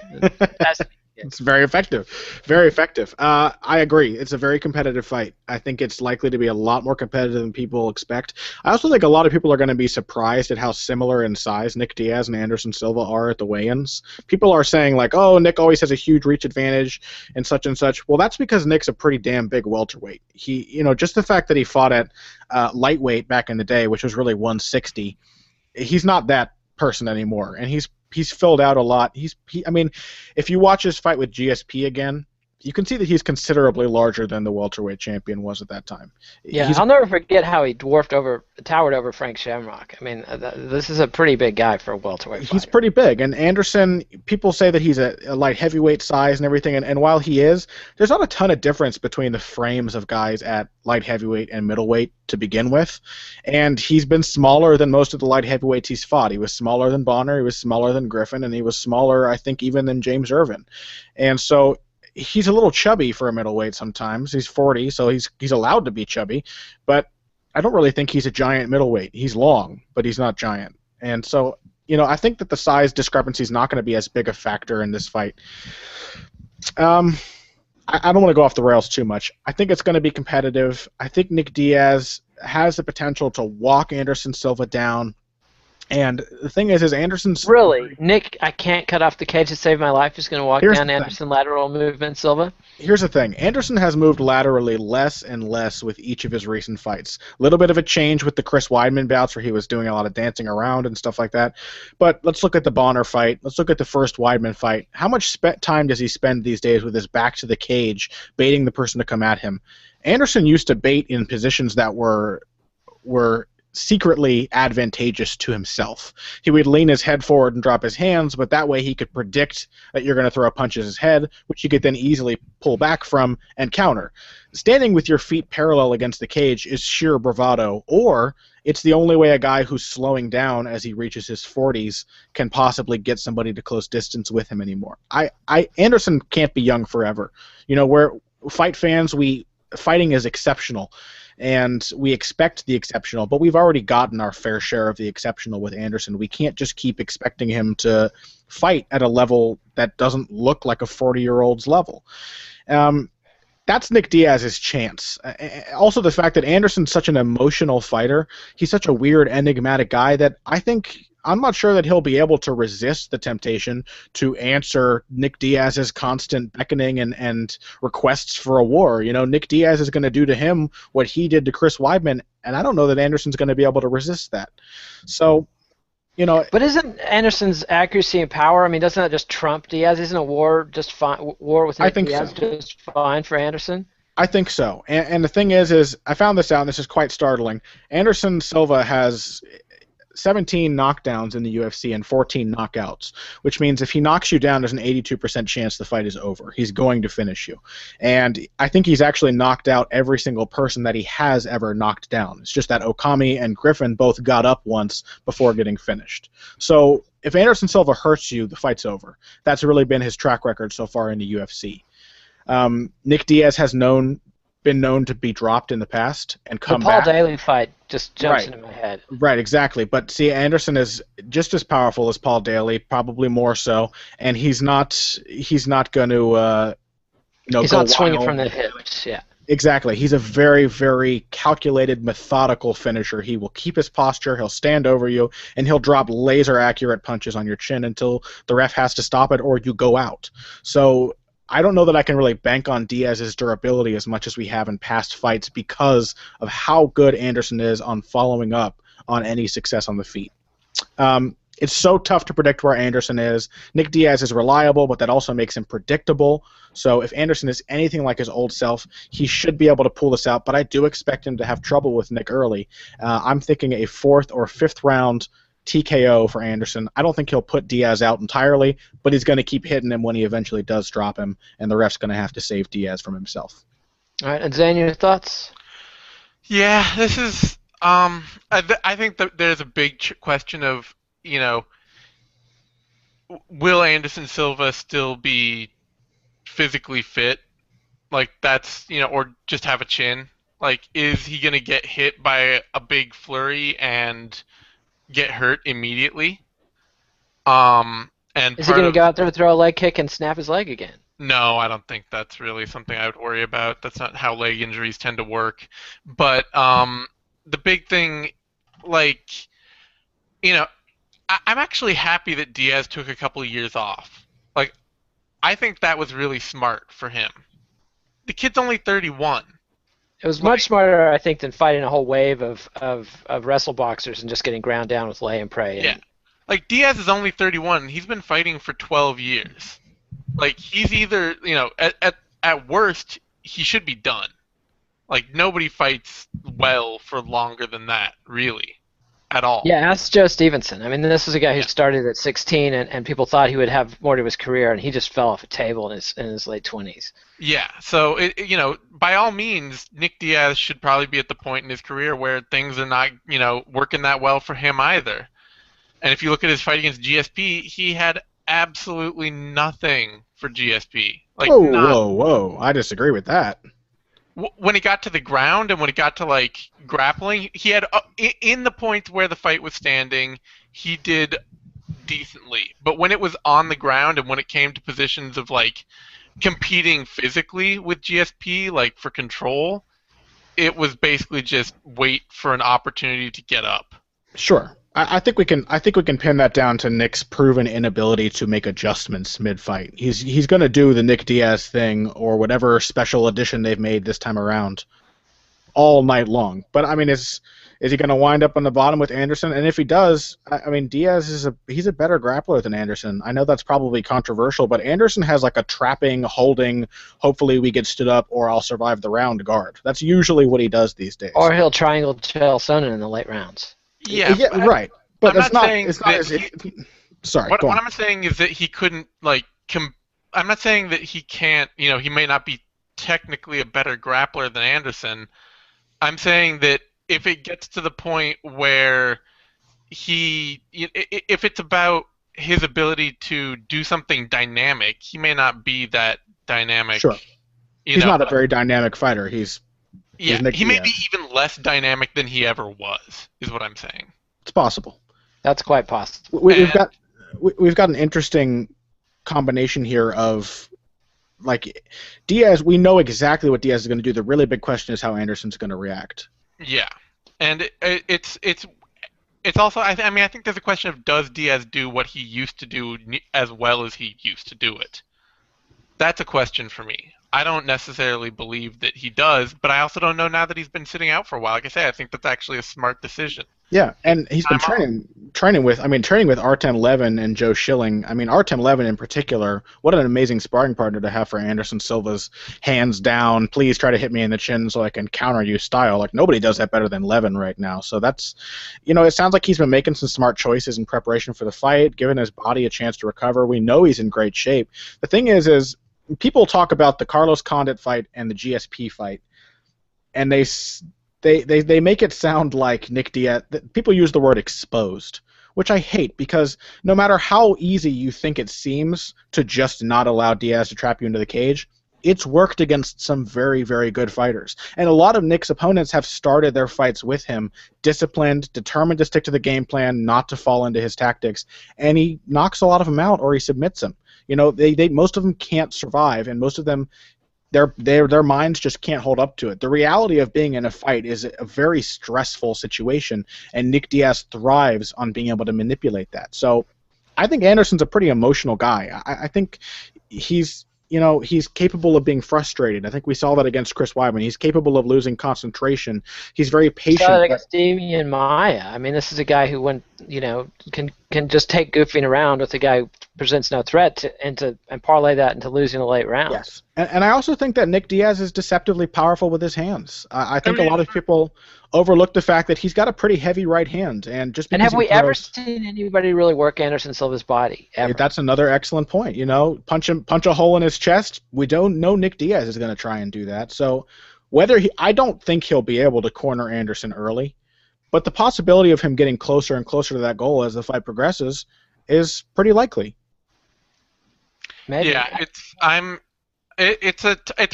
It's very effective. Very effective. I agree. It's a very competitive fight. I think it's likely to be a lot more competitive than people expect. I also think a lot of people are going to be surprised at how similar in size Nick Diaz and Anderson Silva are at the weigh-ins. People are saying, oh, Nick always has a huge reach advantage and such and such. Well, that's because Nick's a pretty damn big welterweight. He, just the fact that he fought at lightweight back in the day, which was really 160, he's not that person anymore, and he's filled out a lot. I mean, if you watch his fight with GSP again, you can see that he's considerably larger than the welterweight champion was at that time. Yeah, I'll never forget how he towered over Frank Shamrock. I mean, this is a pretty big guy for a welterweight fighter. He's pretty big, and Anderson, people say that he's a light heavyweight size and everything, and while he is, there's not a ton of difference between the frames of guys at light heavyweight and middleweight to begin with, and he's been smaller than most of the light heavyweights he's fought. He was smaller than Bonner, he was smaller than Griffin, and he was smaller, I think, even than James Irvin. And so he's a little chubby for a middleweight sometimes. He's 40, so he's allowed to be chubby, but I don't really think he's a giant middleweight. He's long, but he's not giant. And so, I think that the size discrepancy is not going to be as big a factor in this fight. I don't want to go off the rails too much. I think it's going to be competitive. I think Nick Diaz has the potential to walk Anderson Silva down And the thing is Anderson's... Really? Nick, I can't cut off the cage to save my life. Just going to walk Here's down the thing. Anderson lateral movement, Silva? Here's the thing. Anderson has moved laterally less and less with each of his recent fights. A little bit of a change with the Chris Weidman bouts where he was doing a lot of dancing around and stuff like that. But let's look at the Bonner fight. Let's look at the first Weidman fight. How much time does he spend these days with his back to the cage, baiting the person to come at him? Anderson used to bait in positions that were secretly advantageous to himself. He would lean his head forward and drop his hands, but that way he could predict that you're going to throw a punch at his head, which you could then easily pull back from and counter. Standing with your feet parallel against the cage is sheer bravado, or it's the only way a guy who's slowing down as he reaches his 40s can possibly get somebody to close distance with him anymore. Anderson can't be young forever. You know, we're fight fans, fighting is exceptional. And we expect the exceptional, but we've already gotten our fair share of the exceptional with Anderson. We can't just keep expecting him to fight at a level that doesn't look like a 40-year-old's level. That's Nick Diaz's chance. Also, the fact that Anderson's such an emotional fighter, he's such a weird, enigmatic guy that I'm not sure that he'll be able to resist the temptation to answer Nick Diaz's constant beckoning and requests for a war. You know, Nick Diaz is going to do to him what he did to Chris Weidman, and I don't know that Anderson's going to be able to resist that. So, you know... But isn't Anderson's accuracy and power, I mean, doesn't that just trump Diaz? Isn't a war with Nick Diaz just fine for Anderson? I think so. And the thing is I found this out, and this is quite startling. Anderson Silva has 17 knockdowns in the UFC and 14 knockouts, which means if he knocks you down, there's an 82% chance the fight is over. He's going to finish you. And I think he's actually knocked out every single person that he has ever knocked down. It's just that Okami and Griffin both got up once before getting finished. So if Anderson Silva hurts you, the fight's over. That's really been his track record so far in the UFC. Nick Diaz has been known to be dropped in the past and come back. The Paul Daly fight just jumps into my head. Right, exactly. But see, Anderson is just as powerful as Paul Daly, probably more so, and he's not going to he's not swinging from the hips. Yeah. Exactly. He's a very, very calculated, methodical finisher. He will keep his posture, he'll stand over you, and he'll drop laser-accurate punches on your chin until the ref has to stop it or you go out. So I don't know that I can really bank on Diaz's durability as much as we have in past fights because of how good Anderson is on following up on any success on the feet. It's so tough to predict where Anderson is. Nick Diaz is reliable, but that also makes him predictable. So if Anderson is anything like his old self, he should be able to pull this out, but I do expect him to have trouble with Nick early. I'm thinking a 4th or 5th round TKO for Anderson. I don't think he'll put Diaz out entirely, but he's going to keep hitting him when he eventually does drop him, and the ref's going to have to save Diaz from himself. All right, and Zane, your thoughts? Yeah, this is. I think that there's a big question of, you know, will Anderson Silva still be physically fit? Like that's, you know, or just have a chin? Like, is he going to get hit by a big flurry and get hurt immediately? And is he going to go out there and throw a leg kick and snap his leg again? No, I don't think that's really something I would worry about. That's not how leg injuries tend to work. But the big thing, like, you know, I'm actually happy that Diaz took a couple of years off. Like, I think that was really smart for him. The kid's only 31. It was much smarter, I think, than fighting a whole wave of wrestle boxers and just getting ground down with lay and pray. Yeah. Like, Diaz is only 31. He's been fighting for 12 years. Like, he's either, you know, at worst, he should be done. Like, nobody fights well for longer than that, really, at all. Yeah, ask Joe Stevenson. I mean, this is a guy who started at 16, and people thought he would have more to his career, and he just fell off a table in his late 20s. Yeah, so, you know, by all means, Nick Diaz should probably be at the point in his career where things are not, you know, working that well for him either. And if you look at his fight against GSP, he had absolutely nothing for GSP. Like, whoa. I disagree with that. When it got to the ground and when it got to, like, grappling, he had, in the points where the fight was standing, he did decently. But when it was on the ground and when it came to positions of, like, competing physically with GSP, like, for control, it was basically just wait for an opportunity to get up. Sure. I think we can. I think we can pin that down to Nick's proven inability to make adjustments mid-fight. He's going to do the Nick Diaz thing or whatever special edition they've made this time around all night long. But I mean, is he going to wind up on the bottom with Anderson? And if he does, I mean, Diaz he's a better grappler than Anderson. I know that's probably controversial, but Anderson has like a trapping, holding, hopefully we get stood up or I'll survive the round guard. That's usually what he does these days. Or he'll triangle Chael Sonnen in the late rounds. Yeah, right. But I'm not saying sorry. What I'm saying is that he couldn't I'm not saying that he can't. He may not be technically a better grappler than Anderson. I'm saying that if it gets to the point where if it's about his ability to do something dynamic, he may not be that dynamic. Sure. He's not a very dynamic fighter. He may be even less dynamic than he ever was, is what I'm saying. It's possible. That's quite possible. We've got an interesting combination here of like Diaz. We know exactly what Diaz is going to do. The really big question is how Anderson's going to react. Yeah, and it's also I think there's a question of does Diaz do what he used to do as well as he used to do it? That's a question for me. I don't necessarily believe that he does, but I also don't know now that he's been sitting out for a while. Like I say, I think that's actually a smart decision. Yeah, and he's been training with Artem Levin and Joe Schilling. I mean, Artem Levin in particular, what an amazing sparring partner to have for Anderson Silva's hands down, please try to hit me in the chin so I can counter you style. Like, nobody does that better than Levin right now. So that's, it sounds like he's been making some smart choices in preparation for the fight, giving his body a chance to recover. We know he's in great shape. The thing is people talk about the Carlos Condit fight and the GSP fight, and they make it sound like Nick Diaz. People use the word exposed, which I hate because no matter how easy you think it seems to just not allow Diaz to trap you into the cage, it's worked against some very, very good fighters. And a lot of Nick's opponents have started their fights with him disciplined, determined to stick to the game plan, not to fall into his tactics, and he knocks a lot of them out or he submits them. Most of them can't survive, and most of them their minds just can't hold up to it. The reality of being in a fight is a very stressful situation, and Nick Diaz thrives on being able to manipulate that. So I think Anderson's a pretty emotional guy. I think he's capable of being frustrated. I think we saw that against Chris Weidman. He's capable of losing concentration. He's very patient. Saw that against Damian Maia. I mean, this is a guy who can just take goofing around with a guy who presents no threat and parlay that into losing a late round. Yes, and I also think that Nick Diaz is deceptively powerful with his hands. I think a lot of people overlook the fact that he's got a pretty heavy right hand, and just because have we ever seen anybody really work Anderson Silva's body? Ever? That's another excellent point. Punch a hole in his chest. We don't know Nick Diaz is going to try and do that. So I don't think he'll be able to corner Anderson early, but the possibility of him getting closer and closer to that goal as the fight progresses is pretty likely. Maybe. Yeah, it's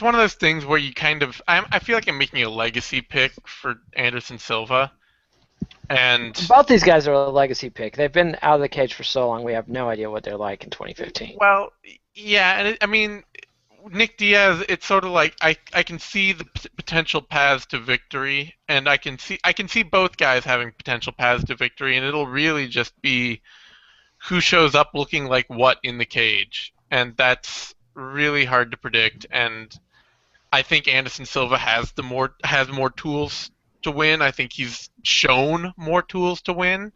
one of those things where you I feel like I'm making a legacy pick for Anderson Silva, and both these guys are a legacy pick. They've been out of the cage for so long. We have no idea what they're like in 2015. Well, yeah, and Nick Diaz. It's sort of like I can see the potential paths to victory, and I can see both guys having potential paths to victory, and it'll really just be who shows up looking like what in the cage, and that's really hard to predict. And I think Anderson Silva has more tools to win. I think he's shown more tools to win.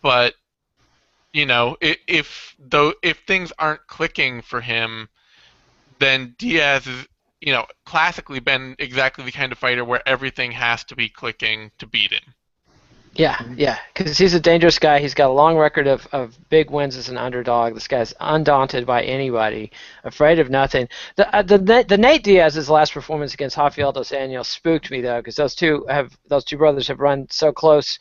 But if things aren't clicking for him, then Diaz is classically been exactly the kind of fighter where everything has to be clicking to beat him. Yeah, because he's a dangerous guy. He's got a long record of big wins as an underdog. This guy's undaunted by anybody, afraid of nothing. The Nate Diaz's last performance against Rafael dos Anjos spooked me, though, because those two brothers have run so close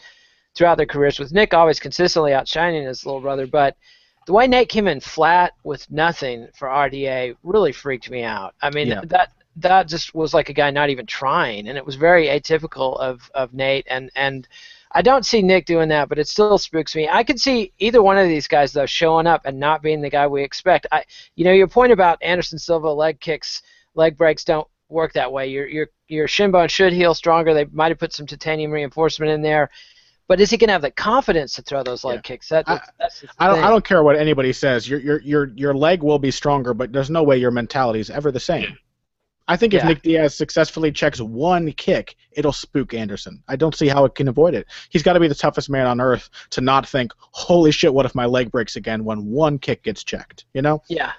throughout their careers, with Nick always consistently outshining his little brother. But the way Nate came in flat with nothing for RDA really freaked me out. I mean, that just was like a guy not even trying, and it was very atypical of Nate, and I don't see Nick doing that, but it still spooks me. I could see either one of these guys, though, showing up and not being the guy we expect. Your point about Anderson Silva leg kicks, leg breaks don't work that way. Your shin bone should heal stronger. They might have put some titanium reinforcement in there. But is he going to have the confidence to throw those leg kicks? That's the I thing. don't care what anybody says. Your leg will be stronger, but there's no way your mentality is ever the same. I think if Nick Diaz successfully checks one kick, it'll spook Anderson. I don't see how it can avoid it. He's got to be the toughest man on earth to not think, holy shit, what if my leg breaks again when one kick gets checked, you know? Yeah.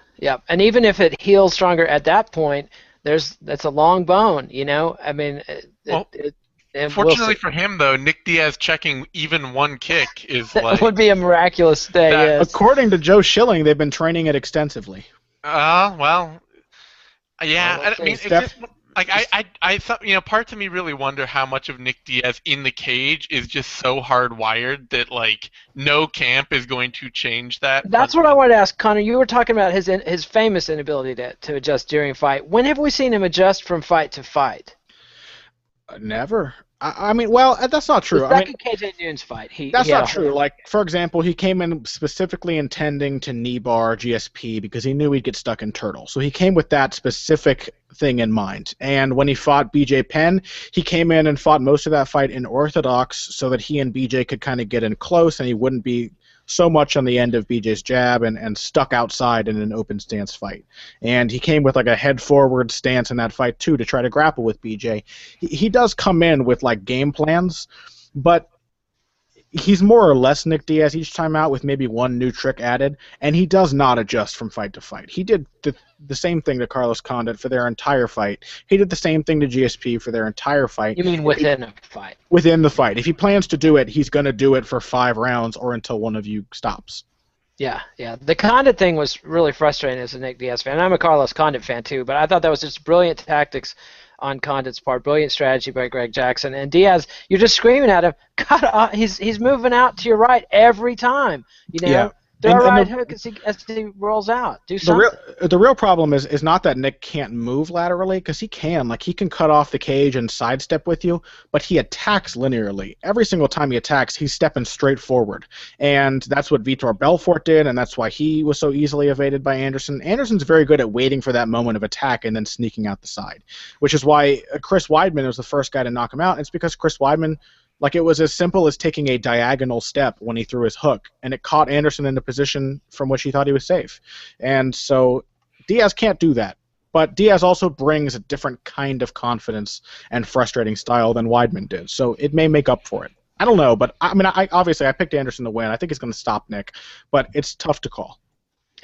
And even if it heals stronger at that point, that's a long bone, you know? I mean, fortunately for him, though, Nick Diaz checking even one kick is that would be a miraculous day. Yes. According to Joe Schilling, they've been training it extensively. Well, yeah. I mean, it's just like I thought. Parts of me really wonder how much of Nick Diaz in the cage is just so hardwired that like no camp is going to change that. That's what I wanted to ask, Connor. You were talking about his famous inability to adjust during fight. When have we seen him adjust from fight to fight? Never. I mean, well, that's not true. The second KJ Noon's fight. That's not true. Like, for example, he came in specifically intending to knee bar GSP because he knew he'd get stuck in turtle. So he came with that specific thing in mind. And when he fought BJ Penn, he came in and fought most of that fight in orthodox so that he and BJ could kind of get in close and he wouldn't be so much on the end of BJ's jab and stuck outside in an open stance fight. And he came with like a head forward stance in that fight too to try to grapple with BJ. He does come in with like game plans, but he's more or less Nick Diaz each time out with maybe one new trick added, and he does not adjust from fight to fight. He did the same thing to Carlos Condit for their entire fight. He did the same thing to GSP for their entire fight. You mean within a fight? Within the fight. If he plans to do it, he's going to do it for 5 rounds or until one of you stops. Yeah. The Condit thing was really frustrating as a Nick Diaz fan. I'm a Carlos Condit fan too, but I thought that was just brilliant tactics on Condit's part. Brilliant strategy by Greg Jackson. And Diaz, you're just screaming at him. God, he's moving out to your right every time. You know, yeah. Throw a right hook as he rolls out. Do something. The real problem is not that Nick can't move laterally, because he can. Like, he can cut off the cage and sidestep with you, but he attacks linearly. Every single time he attacks, he's stepping straight forward. And that's what Vitor Belfort did, and that's why he was so easily evaded by Anderson. Anderson's very good at waiting for that moment of attack and then sneaking out the side, which is why Chris Weidman was the first guy to knock him out. It's because Chris Weidman, like, it was as simple as taking a diagonal step when he threw his hook, and it caught Anderson in a position from which he thought he was safe. And so Diaz can't do that. But Diaz also brings a different kind of confidence and frustrating style than Weidman did, so it may make up for it. I don't know, but I mean, I picked Anderson to win. I think he's going to stop Nick, but it's tough to call.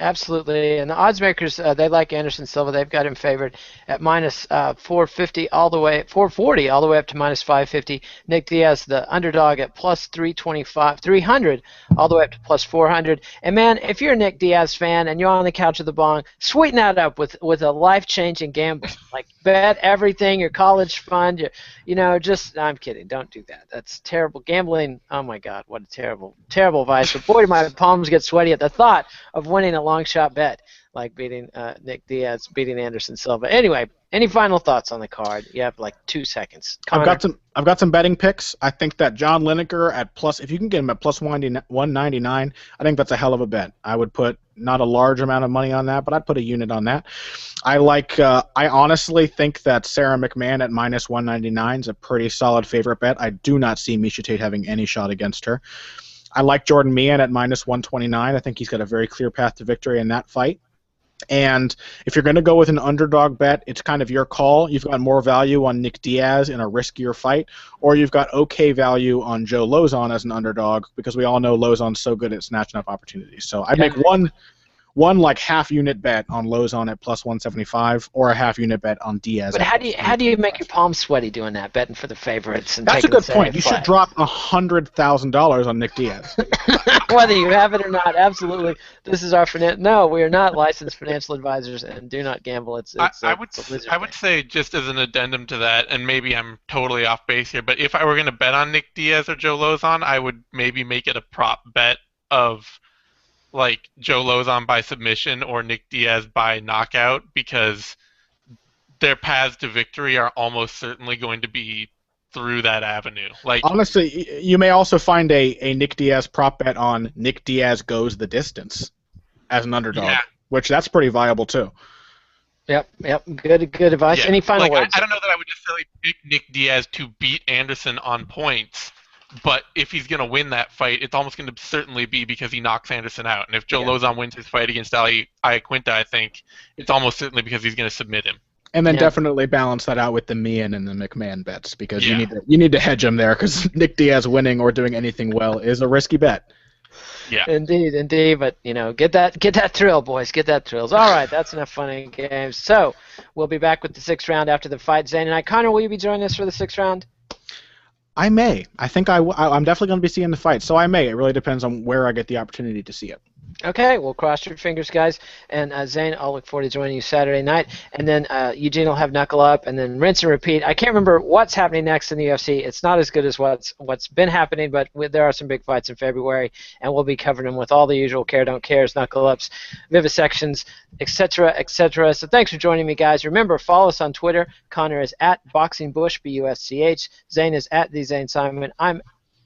Absolutely, and the odds makers, they like Anderson Silva. They've got him favored at minus 450 all the way, 440 all the way up to minus 550. Nick Diaz, the underdog, at plus 300 all the way up to plus 400. And man, if you're a Nick Diaz fan and you're on the couch of the bong, sweeten that up with a life-changing gamble. Like, bet everything, your college fund, I'm kidding. Don't do that. That's terrible gambling. Oh my God, what a terrible advice. But boy, do my palms get sweaty at the thought of winning a long shot bet like beating Nick Diaz, beating Anderson Silva. Anyway, any final thoughts on the card? You have like 2 seconds. Connor. I've got some betting picks. I think that John Lineker at plus, if you can get him at plus 199, I think that's a hell of a bet. I would put not a large amount of money on that, but I'd put a unit on that. I honestly think that Sarah McMahon at minus 199 is a pretty solid favorite bet. I do not see Miesha Tate having any shot against her. I like Jordan Meehan at minus 129. I think he's got a very clear path to victory in that fight. And if you're going to go with an underdog bet, it's kind of your call. You've got more value on Nick Diaz in a riskier fight, or you've got okay value on Joe Lozon as an underdog, because we all know Lozon's so good at snatching up opportunities. So I'd make one like half unit bet on Lozon at plus 175, or a half unit bet on Diaz. But how do you make your palms sweaty doing that, betting for the favorites? And that's a good point. You should drop $100,000 on Nick Diaz. Whether you have it or not, absolutely. This is our no. We are not licensed financial advisors and do not gamble. I would say, just as an addendum to that, and maybe I'm totally off base here, but if I were going to bet on Nick Diaz or Joe Lozon, I would maybe make it a prop bet of like Joe Lozon by submission or Nick Diaz by knockout, because their paths to victory are almost certainly going to be through that avenue. Like, honestly, you may also find a Nick Diaz prop bet on Nick Diaz goes the distance as an underdog, which that's pretty viable too. Yep. Good advice. Any final words? I don't know that I would necessarily pick Nick Diaz to beat Anderson on points, But if he's going to win that fight, it's almost going to certainly be because he knocks Anderson out. And if Joe Lozon wins his fight against Ali Iaquinta, I think it's almost certainly because he's going to submit him. And then definitely balance that out with the Meehan and the McMahon bets, because Yeah. you need to hedge him there, because Nick Diaz winning or doing anything well is a risky bet. Yeah. Indeed. But get that thrill, boys. Get that thrills. All right, that's enough fun and games. So we'll be back with the 6th round after the fight. Zane and I. Connor, will you be joining us for the 6th round? I may. I think I'm definitely going to be seeing the fight, so I may. It really depends on where I get the opportunity to see it. Okay, well, cross your fingers, guys. And Zane, I'll look forward to joining you Saturday night. And then Eugene will have Knuckle Up, and then rinse and repeat. I can't remember what's happening next in the UFC. It's not as good as what's been happening, but there are some big fights in February, and we'll be covering them with all the usual care, don't cares, Knuckle Ups, Vivisections, etc., etc. So thanks for joining me, guys. Remember, follow us on Twitter. Connor is at BoxingBush, B-U-S-C-H. Zane is at TheZaneSimon. I'm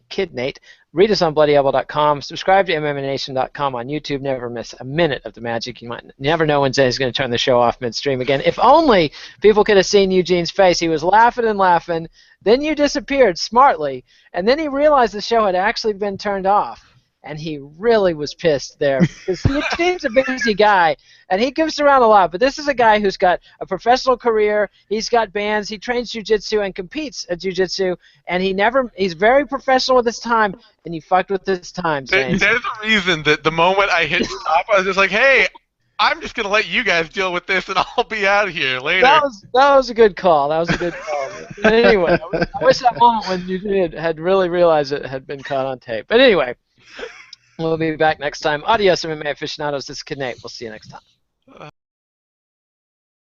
Kid Nate. Read us on BloodyElbow.com. Subscribe to MMANation.com on YouTube. Never miss a minute of the magic. You might never know when Zane's going to turn the show off midstream again. If only people could have seen Eugene's face. He was laughing and laughing. Then you disappeared smartly, and then he realized the show had actually been turned off. And he really was pissed there, because Eugene's a busy guy, and he goofs around a lot. But this is a guy who's got a professional career. He's got bands. He trains jiu-jitsu and competes at jiu-jitsu, and he's very professional with his time, and you fucked with his time, Zane. There's a reason that the moment I hit stop, I was just like, hey, I'm just going to let you guys deal with this, and I'll be out of here later. That was a good call. But anyway, I wish that moment when Eugene had really realized it had been caught on tape. But anyway. We'll be back next time. Adios, MMA aficionados. This is Kid Nate. We'll see you next time.